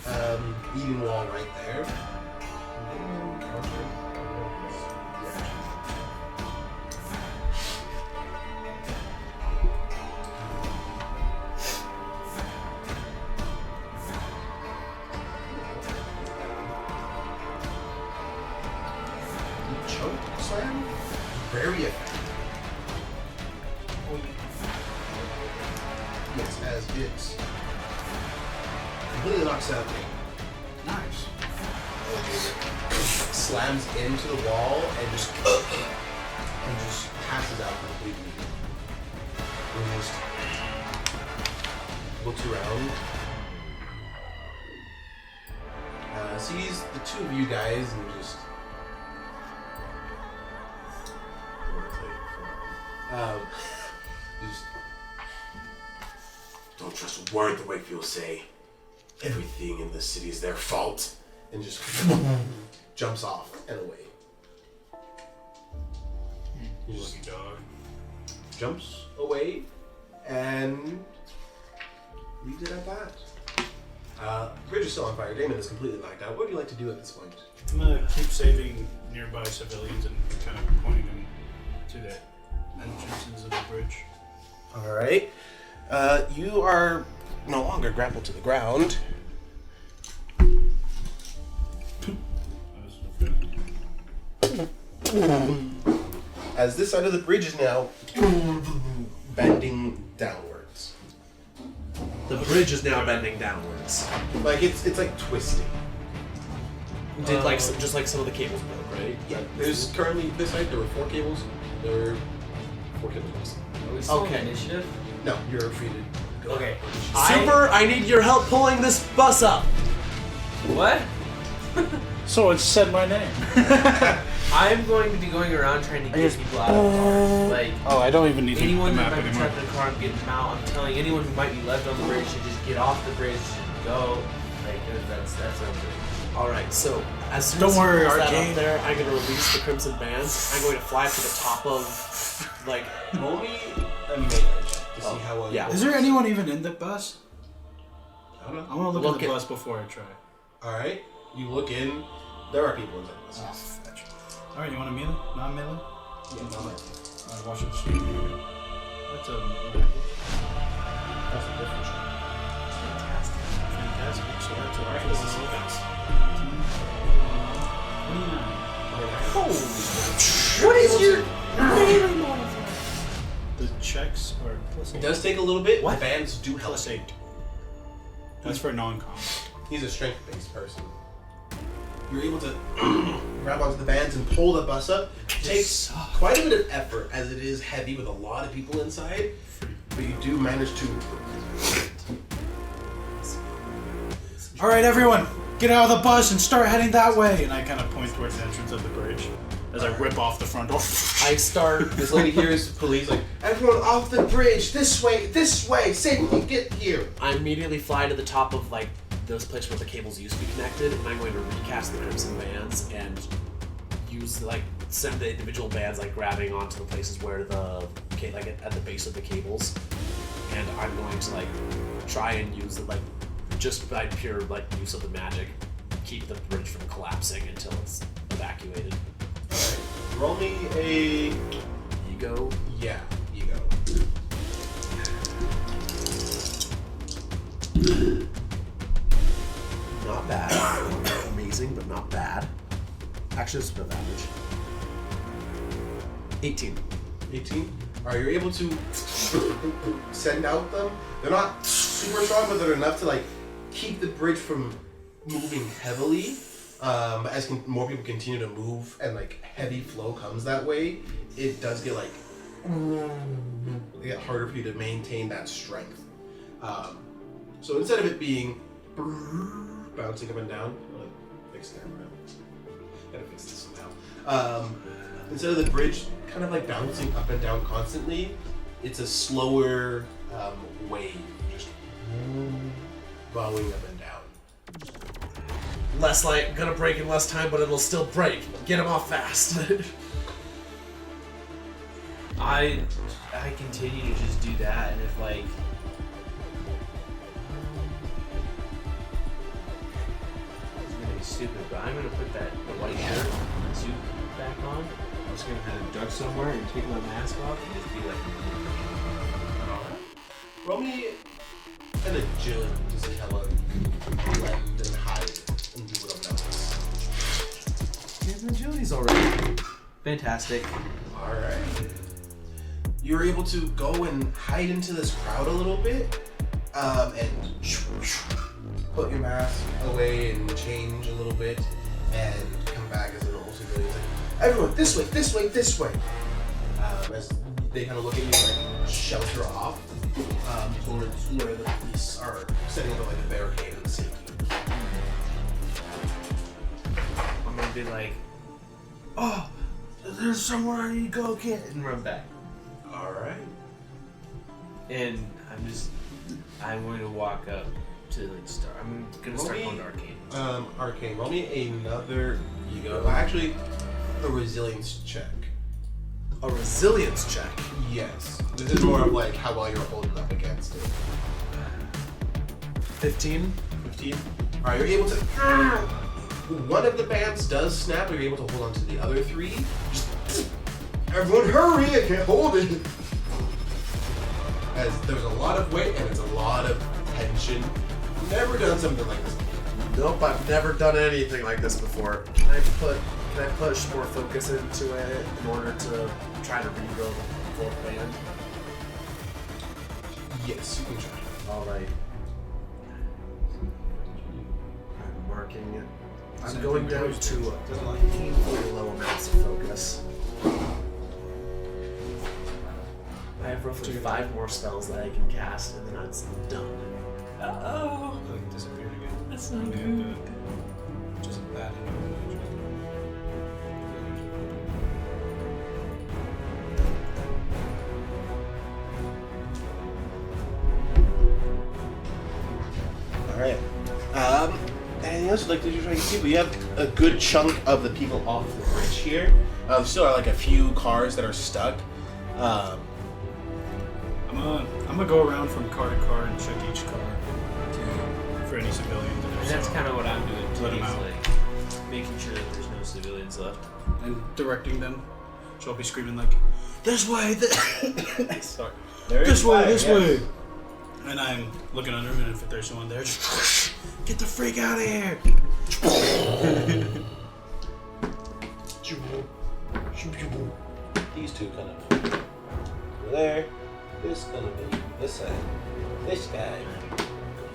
eating wall right there. And then counter. Yeah. Choke slam? Very effective. Yes, as it completely knocks out Damon. Nice. Slams into the wall and just passes out completely. And just looks around. Sees the two of you guys and just just Don't trust a word the Wakefield say. Everything in the city is their fault. and just jumps off and away. He just Lucky dog. jumps away and leaves it at that. Bridge is still on fire. Damon is completely knocked out. What would you like to do at this point? I'm gonna keep saving nearby civilians and kind of pointing them to the entrances of the bridge. All right. You are no longer grappled to the ground. As this side of the bridge is now bending downwards. The bridge is now bending downwards. Like it's like twisting. Did just like some of the cables broke, right? Yeah. There's currently this side there were 4 cables. There were 4 cables. Are we still Okay. on initiative? No, you're free to go. Okay. Super, I need your help pulling this bus up. What? So it said my name. I'm going to be going around trying to get people out of the car. Like, Oh, I don't even need anyone the that map might be anymore. trapped in the car, I'm getting them out. I'm telling anyone who might be left on the bridge to just get off the bridge and go. Like, that's what I'm doing. All right, so as soon Don't as he worry, pulls that Arcane. up there, I'm gonna release the Crimson Bands. I'm going to fly to the top of, like, Roll me a melee check to see how well yeah. you Is there anyone even in the bus? I don't know. I want to look Look at the at- bus before I try. Alright. You look in. There are people inside the Oh, bus. fetch. Alright, you want a melee? Non-melee? Yeah, not like Alright, watch it. That's a that's a different shot. fantastic. So that's Alright, a this is defense. 29. Holy What is your The check It does take a little bit. What? The bands do help. Plus 8. That's for non-combat. He's a strength-based person. You're able to grab onto the bands and pull the bus up. Takes quite a bit of effort, as it is heavy with a lot of people inside. But you do manage to. All right, everyone, get out of the bus and start heading that way. And I kind of point towards the entrance of the bridge as I rip off the front door. I start. This lady hears police like, everyone off the bridge, this way, safely, get here. I immediately fly to the top of like those places where the cables used to be connected, and I'm going to recast the crimson bands and use like send the individual bands like grabbing onto the places where the like at the base of the cables, and I'm going to like try and use it like just by pure like use of the magic, keep the bridge from collapsing until it's evacuated. Alright. Roll me a Ego. yeah, ego. Not bad. Amazing, but not bad. Actually, it's above average. 18. 18. Alright, you're able to send out them. They're not super strong, but they're enough to like keep the bridge from moving heavily. But as more people continue to move and like heavy flow comes that way, it does get like it get harder for you to maintain that strength. So instead of it being bouncing up and down, I'm gonna fix the camera. Gotta fix this somehow. Instead of the bridge kind of like bouncing up and down constantly, it's a slower wave, just bowing up and down. Less like gonna break in less time, but it'll still break. Get him off fast. I continue to just do that, and if like it's gonna be stupid, but I'm gonna put the white shirt and suit back on. I'm just gonna kind of duck somewhere and take my mask off and just be like. Roll me an agility to see how well you blend and hide and do what I'm noticing. His agility's already Fantastic. Alright. You're able to go and hide into this crowd a little bit, and put your mask away and change a little bit, and come back as a normal civilian. It's like, everyone, this way, this way, this way. As they kind of look at you and like shelter off towards where the police are setting up like a barricade and safety. I'm gonna be like, oh, there's somewhere I need to go get, and run back. Alright. And I'm going to walk up to like start. I'm gonna start going to arcane. Arcane. Roll me another ego. Actually, a resilience check. a resilience check. Yes. This is more of like how well you're holding up against it. 15. 15. Alright, you're able to. One of the bands does snap, but you're able to hold on to the other three. Just, everyone hurry! I can't hold it! As there's a lot of weight and it's a lot of tension. Never done something like this. Nope, I've never done anything like this before. Can I push more focus into it in order to try to regrow the fourth band? Yes, you can try. Alright. I'm marking it. I'm going down to painfully low amounts of focus. I have roughly 5 more spells that I can cast, and then it's done. Oh, it disappeared again. That's not good. Just bad. Alright. Anything else you'd like to do? Trying to see? We have a good chunk of the people off the bridge here. There still are like a few cars that are stuck. I'm gonna go around from car to car and check each car for any civilians. And And that's kind of what I'm doing too. Let 'em Is out. like making sure that there's no civilians left. and directing them. So I'll be screaming like, "This way! Sorry. This way! And I'm looking under him, and if there's someone there, just get the freak out of here! These two kind of over there. This kind of This side. This guy.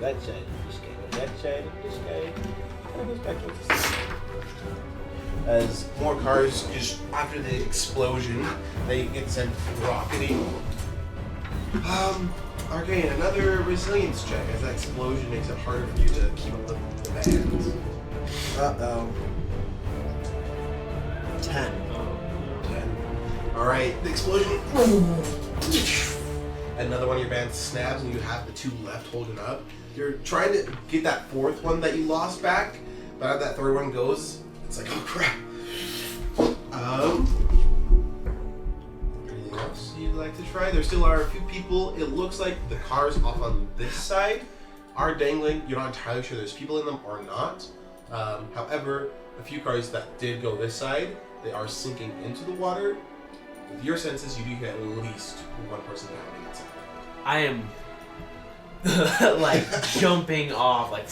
That side. This guy. That side. This guy. And it goes back towards the side. As more cars, just after the explosion, they get sent rocketing. Arcane, another resilience check, as that explosion makes it harder for you to keep up with the bands. Uh-oh. 10. 10. Alright, the explosion. Another one of your bands snaps, and you have the two left holding up. You're trying to get that fourth one that you lost back, but as that third one goes, it's like, oh crap. Anything else you'd like to try? There still are a few people. It looks like the cars off on this side are dangling. You're not entirely sure there's people in them or not. However, a few cars that did go this side, they are sinking into the water. With your senses, you do get at least one person drowning inside. I am like jumping off, like,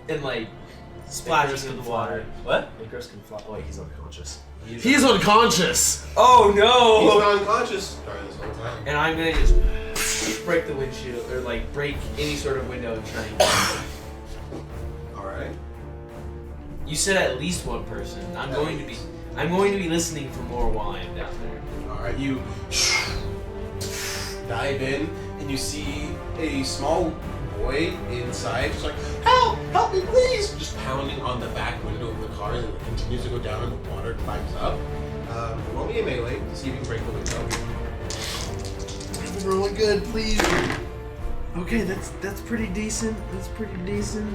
and like splashing in the water. What? Icarus can fly. Oh wait, he's unconscious. He's unconscious! Oh He's no! been unconscious during this whole time. And I'm gonna just break the windshield, or like break any sort of window and try and get him. Alright. You said at least one person. I'm going to be listening for more while I'm down there. Alright, you dive in and you see a small boy inside, just like, help! Help me, please! Just pounding on the back window of the car as it continues to go down and the water climbs up. Roll me a melee to see if you can break the window. I've been rolling good, please. Okay, that's pretty decent. That's pretty decent.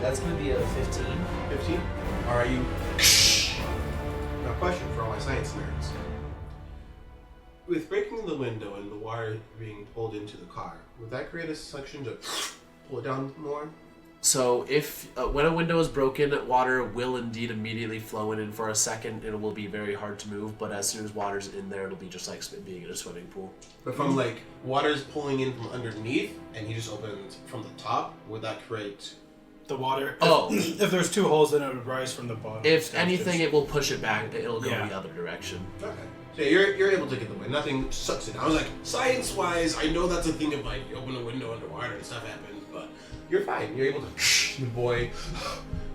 That's gonna be a 15. 15? Alright, you... Now question for all my science nerds. With breaking the window and the wire being pulled into the car, would that create a suction to pull it down more? So if when a window is broken, water will indeed immediately flow in, and for a second it will be very hard to move. But as soon as water's in there, it'll be just like being in a swimming pool. But from like water's pulling in from underneath, and he just opens from the top, would that create? The water. Oh. If there's two holes, then it would rise from the bottom. If anything, it will push it back. It'll go Yeah. the other direction. Okay. So yeah, you're able to get the wind. Nothing sucks it. I was like, science-wise, I know that's a thing if like you open a window underwater and stuff happens, but you're fine. You're able to. The boy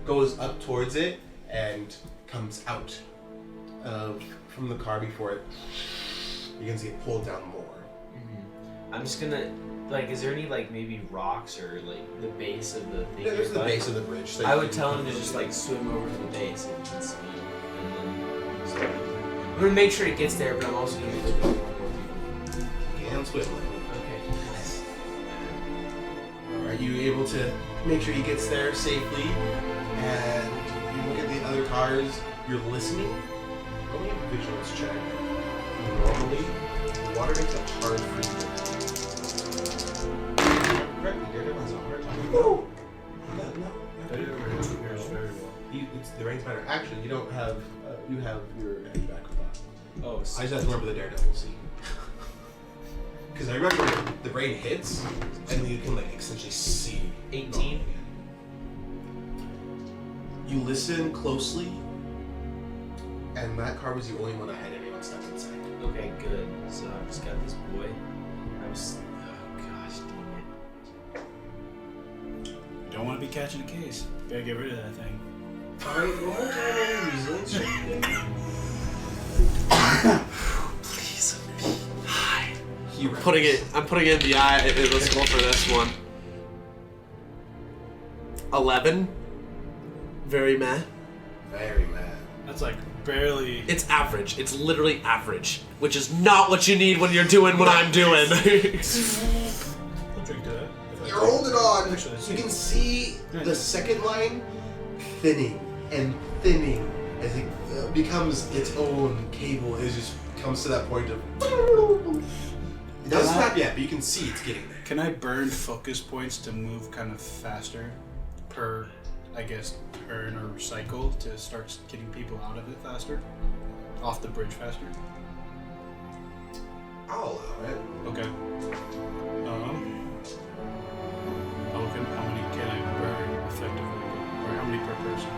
goes up towards it and comes out from the car before it. You can see it pulled down more. I'm just gonna, like, is there any, like, maybe rocks or, like, the base of the thing? Yeah, there's the nearby? base of the bridge. So I you would can- tell him to just, like, swim over to the base and can see. And then start. I'm gonna make sure it gets there, but I'm also gonna look at one more people. You can swim. Okay. Are you able to make sure he gets there safely? And you look at the other cars. You're listening. Roll me a vigilance check. Normally, the water makes it hard for you to. Correctly, Daredevil has a hard time. No. It's the rain's better. Actually, you don't have. You have your edge back with that. Oh, I just have to remember the Daredevil scene. Because I remember the rain hits, and then you can like essentially see. 18. You listen closely, and that car was the only one that had anyone stuck inside. Okay, good. So I just got this boy. I was. Oh gosh, dang it. Don't want to be catching a case. Gotta get rid of that thing. Alright, one more time on your resilience check. Please. Hi. He I'm putting it in the eye. Let's go for this one. 11. Very meh. Very mad. That's like barely. It's average. It's literally average, which is not what you need when you're doing what I'm doing. I'll drink to that. You're holding on. Actually, let's You see. can see the second line thinning and thinning as it becomes its own cable. It just comes to that point of. It doesn't snap yet, but you can see it's getting there. Can I burn focus points to move kind of faster per, I guess, turn or cycle to start getting people out of it faster? Off the bridge faster? I'll allow it. Okay. How many can I burn effectively? Or how many per person?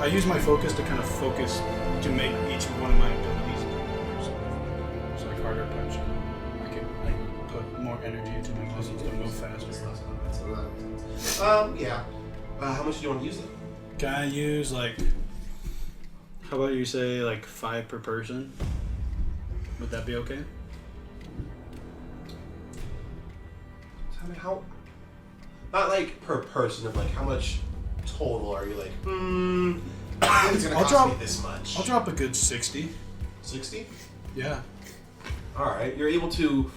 I use my focus to kind of focus to make each one of my abilities so like harder punch. I can put more energy into my muscles to move faster. Yeah. How much do you want to use them? Can I use like? How about you say like 5 per person? Would that be okay? I mean, how? Not like per person, of like how much total are you like? I think it's gonna cost me this much. I'll drop a good 60. 60? Yeah. All right, you're able to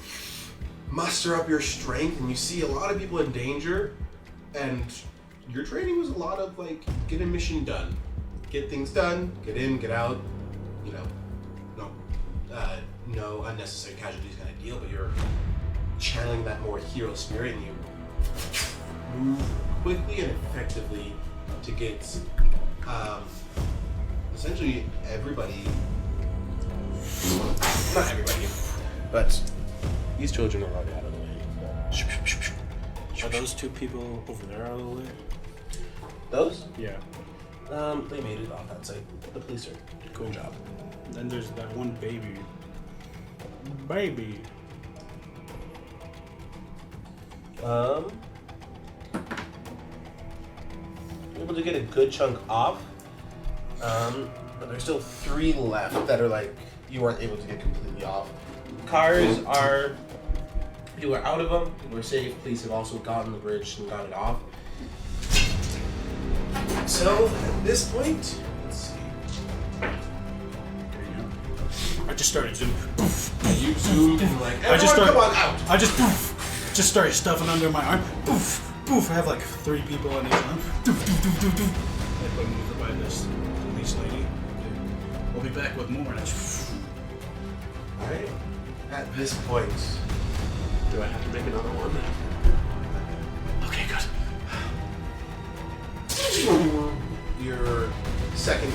muster up your strength, and you see a lot of people in danger, and your training was a lot of like get a mission done, get things done, get in, get out, you know, no unnecessary casualties kind of deal. But you're channeling that more hero spirit, and you move quickly and effectively to get essentially everybody. Not everybody, but these children are already out of the way. Are those 2 people over there out of the way? Those? Yeah. They made it off that site. The police are Cool job. Then there's that one baby. Baby. You're able to get a good chunk off. But there's still 3 left that are like you weren't able to get completely off. Cars are you are out of them. You were safe. Police have also gotten the bridge and got it off. So at this point, let's see. I just started zooming. You zoomed and like I just everyone, started. come on out. I just started stuffing under my arm. Poof, poof. I have like 3 people on each arm. Doof, doof, doof, doof, doof. I put them over by this police lady. We'll be back with more. And Alright. At this point, Do I have to make another one? Okay, good. your second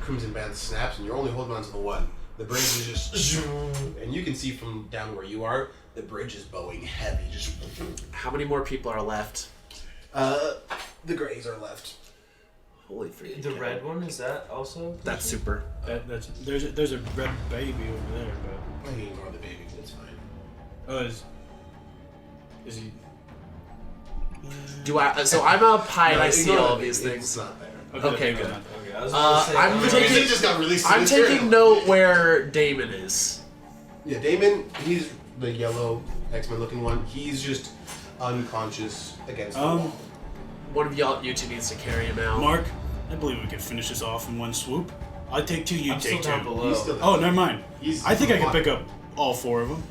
Crimson Band snaps, and you're only holding on to the one. The bridge is just, and you can see from down where you are, the bridge is bowing heavy. Just. How many more people are left? The Greys are left. Holy freaking The cow. red one, is that also? That's super. there's a red baby over there, but I can ignore the baby. It's fine. is he? Do I? So I'm a pie and I No, see ignore all the of these baby. things. It's not there. Okay, good. Okay, I was gonna say, I'm taking- It just got released. I'm taking note where Damon is. Yeah, Damon. He's the yellow X-Men looking one. He's just unconscious against the wall. One of you two needs to carry him out. Mark, I believe we could finish this off in one swoop. I take 2, you I'm still take 2. down below. He's still Oh, never mind. He's I think I can pick up all 4 of them.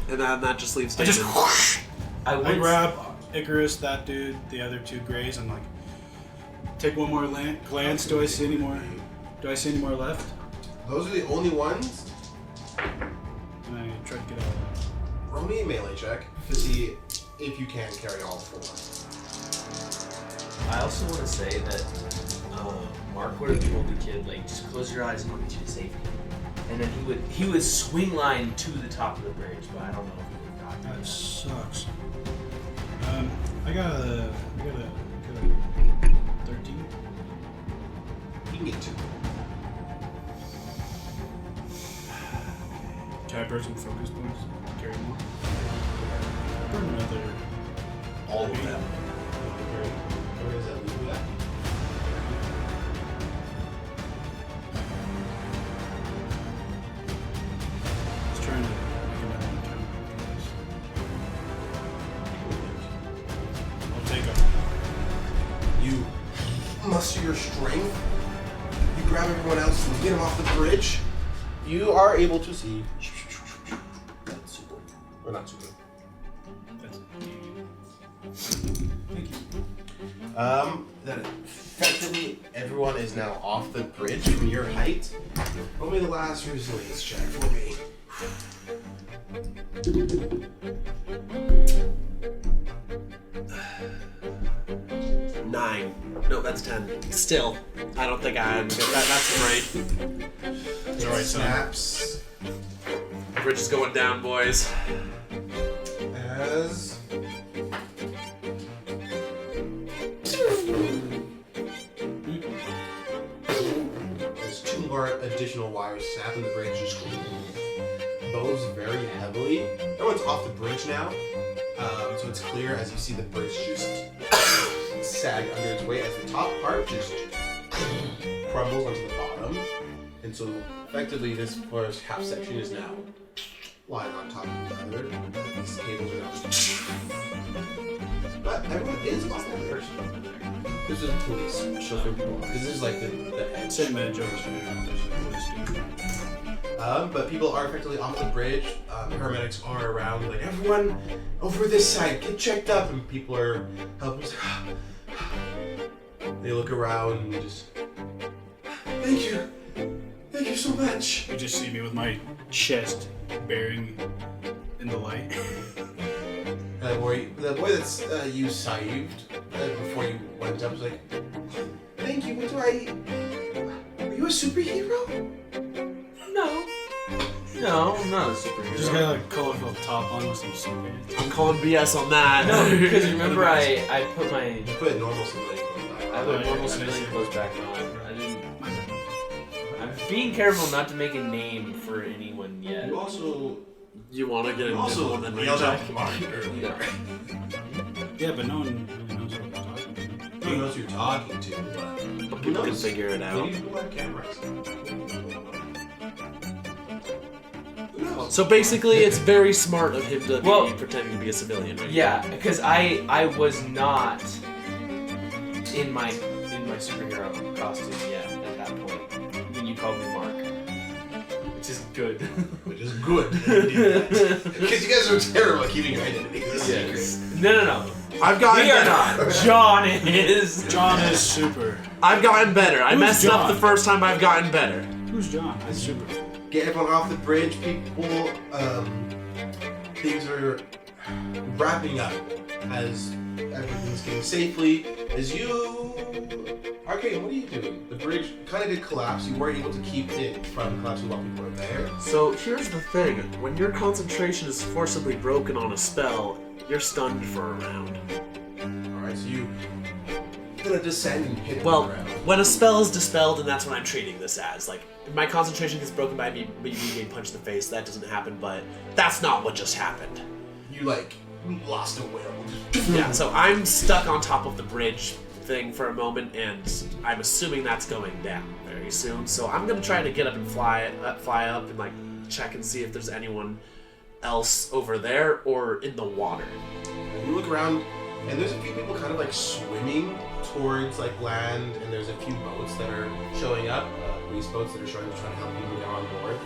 And then that just leaves I Damon. just whoosh. I I would grab Icarus, that dude, the other 2 Greys, and like take one more glance. Do I see any more? Do I see any more left? Those are the only ones. And I try to get out. Roll me a melee check to see if you can carry all 4. I also want to say that Mark would have told the kid, like, just close your eyes and I'll get you to safety. And then he would swing line to the top of the bridge, but I don't know if he would have gotten That that. sucks. I got a 13. You can get 2. Can I burn some focus points? Carry more. Burn another. All of them. Where does that leave you at? Just trying to make another count. I'll take them. You muster your strength. You grab everyone else and get them off the bridge. You are able to see. That's super. Or not super. That's Thank you. That effectively everyone is now off the bridge from your height. Roll me the last resilience check for me. Nine. No, that's 10. Still, I don't think that's right. It's alright, son. Snaps Bridge is going down, boys. as snap and the bridge just bows very heavily. Everyone's off the bridge now, so it's clear as you see the bridge just sag under its weight as the top part just crumbles onto the bottom. And so effectively this first half section is now lying on top of each other. These cables are now just... But everyone is off the bridge. This is police shoving people off. This is like the edge. Same edge over But people are effectively off the bridge. Paramedics are around, like, everyone over this side, get checked up. And people are helping. They look around and just, thank you so much. You just see me with my chest bearing in the light. The boy that's you saved before you went up was like, thank you, are you a superhero? No, I'm not a superhero. Just got like a colorful top on with some sweatpants. I'm calling BS on that. No, because remember I put my You put normal civilian clothes back on. I put normal civilian clothes back on. I'm being careful not to make a name for anyone yet. You also want to get a also one that yelled Jack? out Mark earlier. Yeah, but no one really knows what I'm talking about. Who knows who you're talking to, but People can figure it out. maybe people have cameras. Who knows? So basically, it's very smart of him to Well- be pretending to be a civilian. Right? Yeah, because I was not in my superhero costume yet at that point when you called me Mark, which is good. Which is good. Because you guys are terrible at keeping your identity a secret. No. I've gotten We are better. not. John is. John is super. I've gotten better. I Who's messed up John? the first time. I've gotten better. Who's John? That's super. Get everyone off the bridge, people. Things are wrapping up as everything's getting safely. As you, Arcade, what are you doing? The bridge kind of did collapse. You weren't able to keep it from collapsing while people were there. So here's the thing: when your concentration is forcibly broken on a spell, you're stunned for a round. All right, so you gonna descend and hit Well, the ground. when a spell is dispelled, and that's what I'm treating this as. Like, if my concentration gets broken by me being punched in the face, that doesn't happen, but that's not what just happened. You lost a will. Yeah, so I'm stuck on top of the bridge thing for a moment, and I'm assuming that's going down very soon. So I'm gonna try to get up and fly up and like check and see if there's anyone else over there or in the water. And you look around, and there's a few people kind of like swimming towards like land, and there's a few boats that are showing up, police boats that are showing up trying to help people get on board.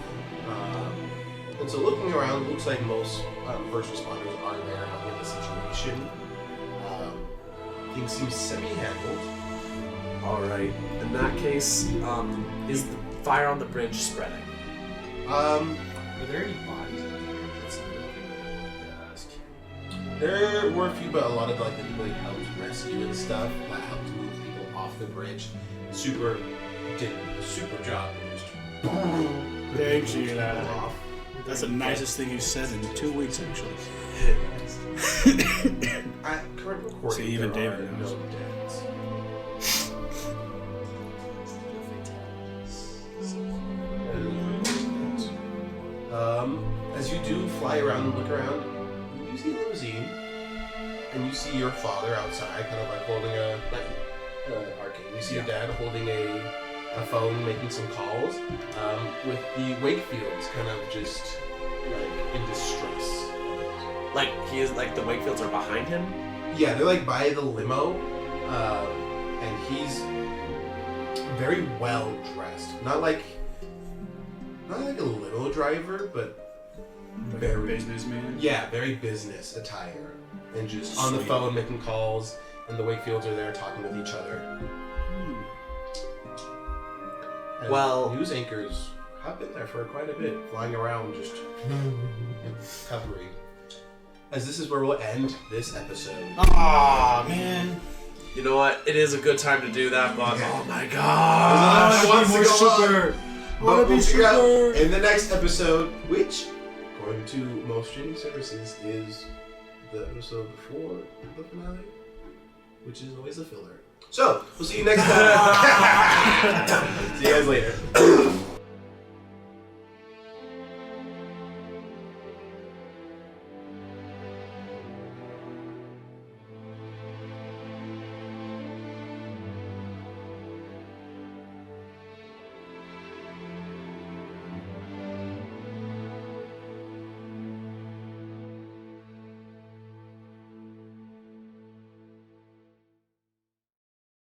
And so looking around, it looks like most first responders are there helping the situation. Things seem semi-handled. All right. In that case, is the fire on the bridge spreading? Are there any bodies out there? That's the thing that I wanted to ask. There were a few, but a lot of like the people that helped rescue and stuff that helped move people off the bridge. Did a super job. Thanks, you. Off. That's the nicest thing you said in 2 weeks, actually. At current recording, See, even there David are knows. no deaths. As you do fly around and look around, you see a limousine, and you see your father outside, kind of like holding a arcade. You see your dad holding a phone, making some calls, with the Wakefields kind of just like in distress. Like he is like the Wakefields are behind him. Yeah, they're like by the limo, and he's very well dressed. Not like a limo driver, but very businessman. Yeah, very business attire, and just on the Sweet. phone making calls, and the Wakefields are there talking with each other. And Well- news anchors have been there for quite a bit, flying around, just covering. As this is where we'll end this episode. Aw, man. You know what? It is a good time to do that, but Yeah. oh my There's god! another one more to go on. super. But we'll figure out super. in the next episode, which, according to most streaming services, is the episode before the finale, which is always a filler. So, we'll see you next time. See you guys later.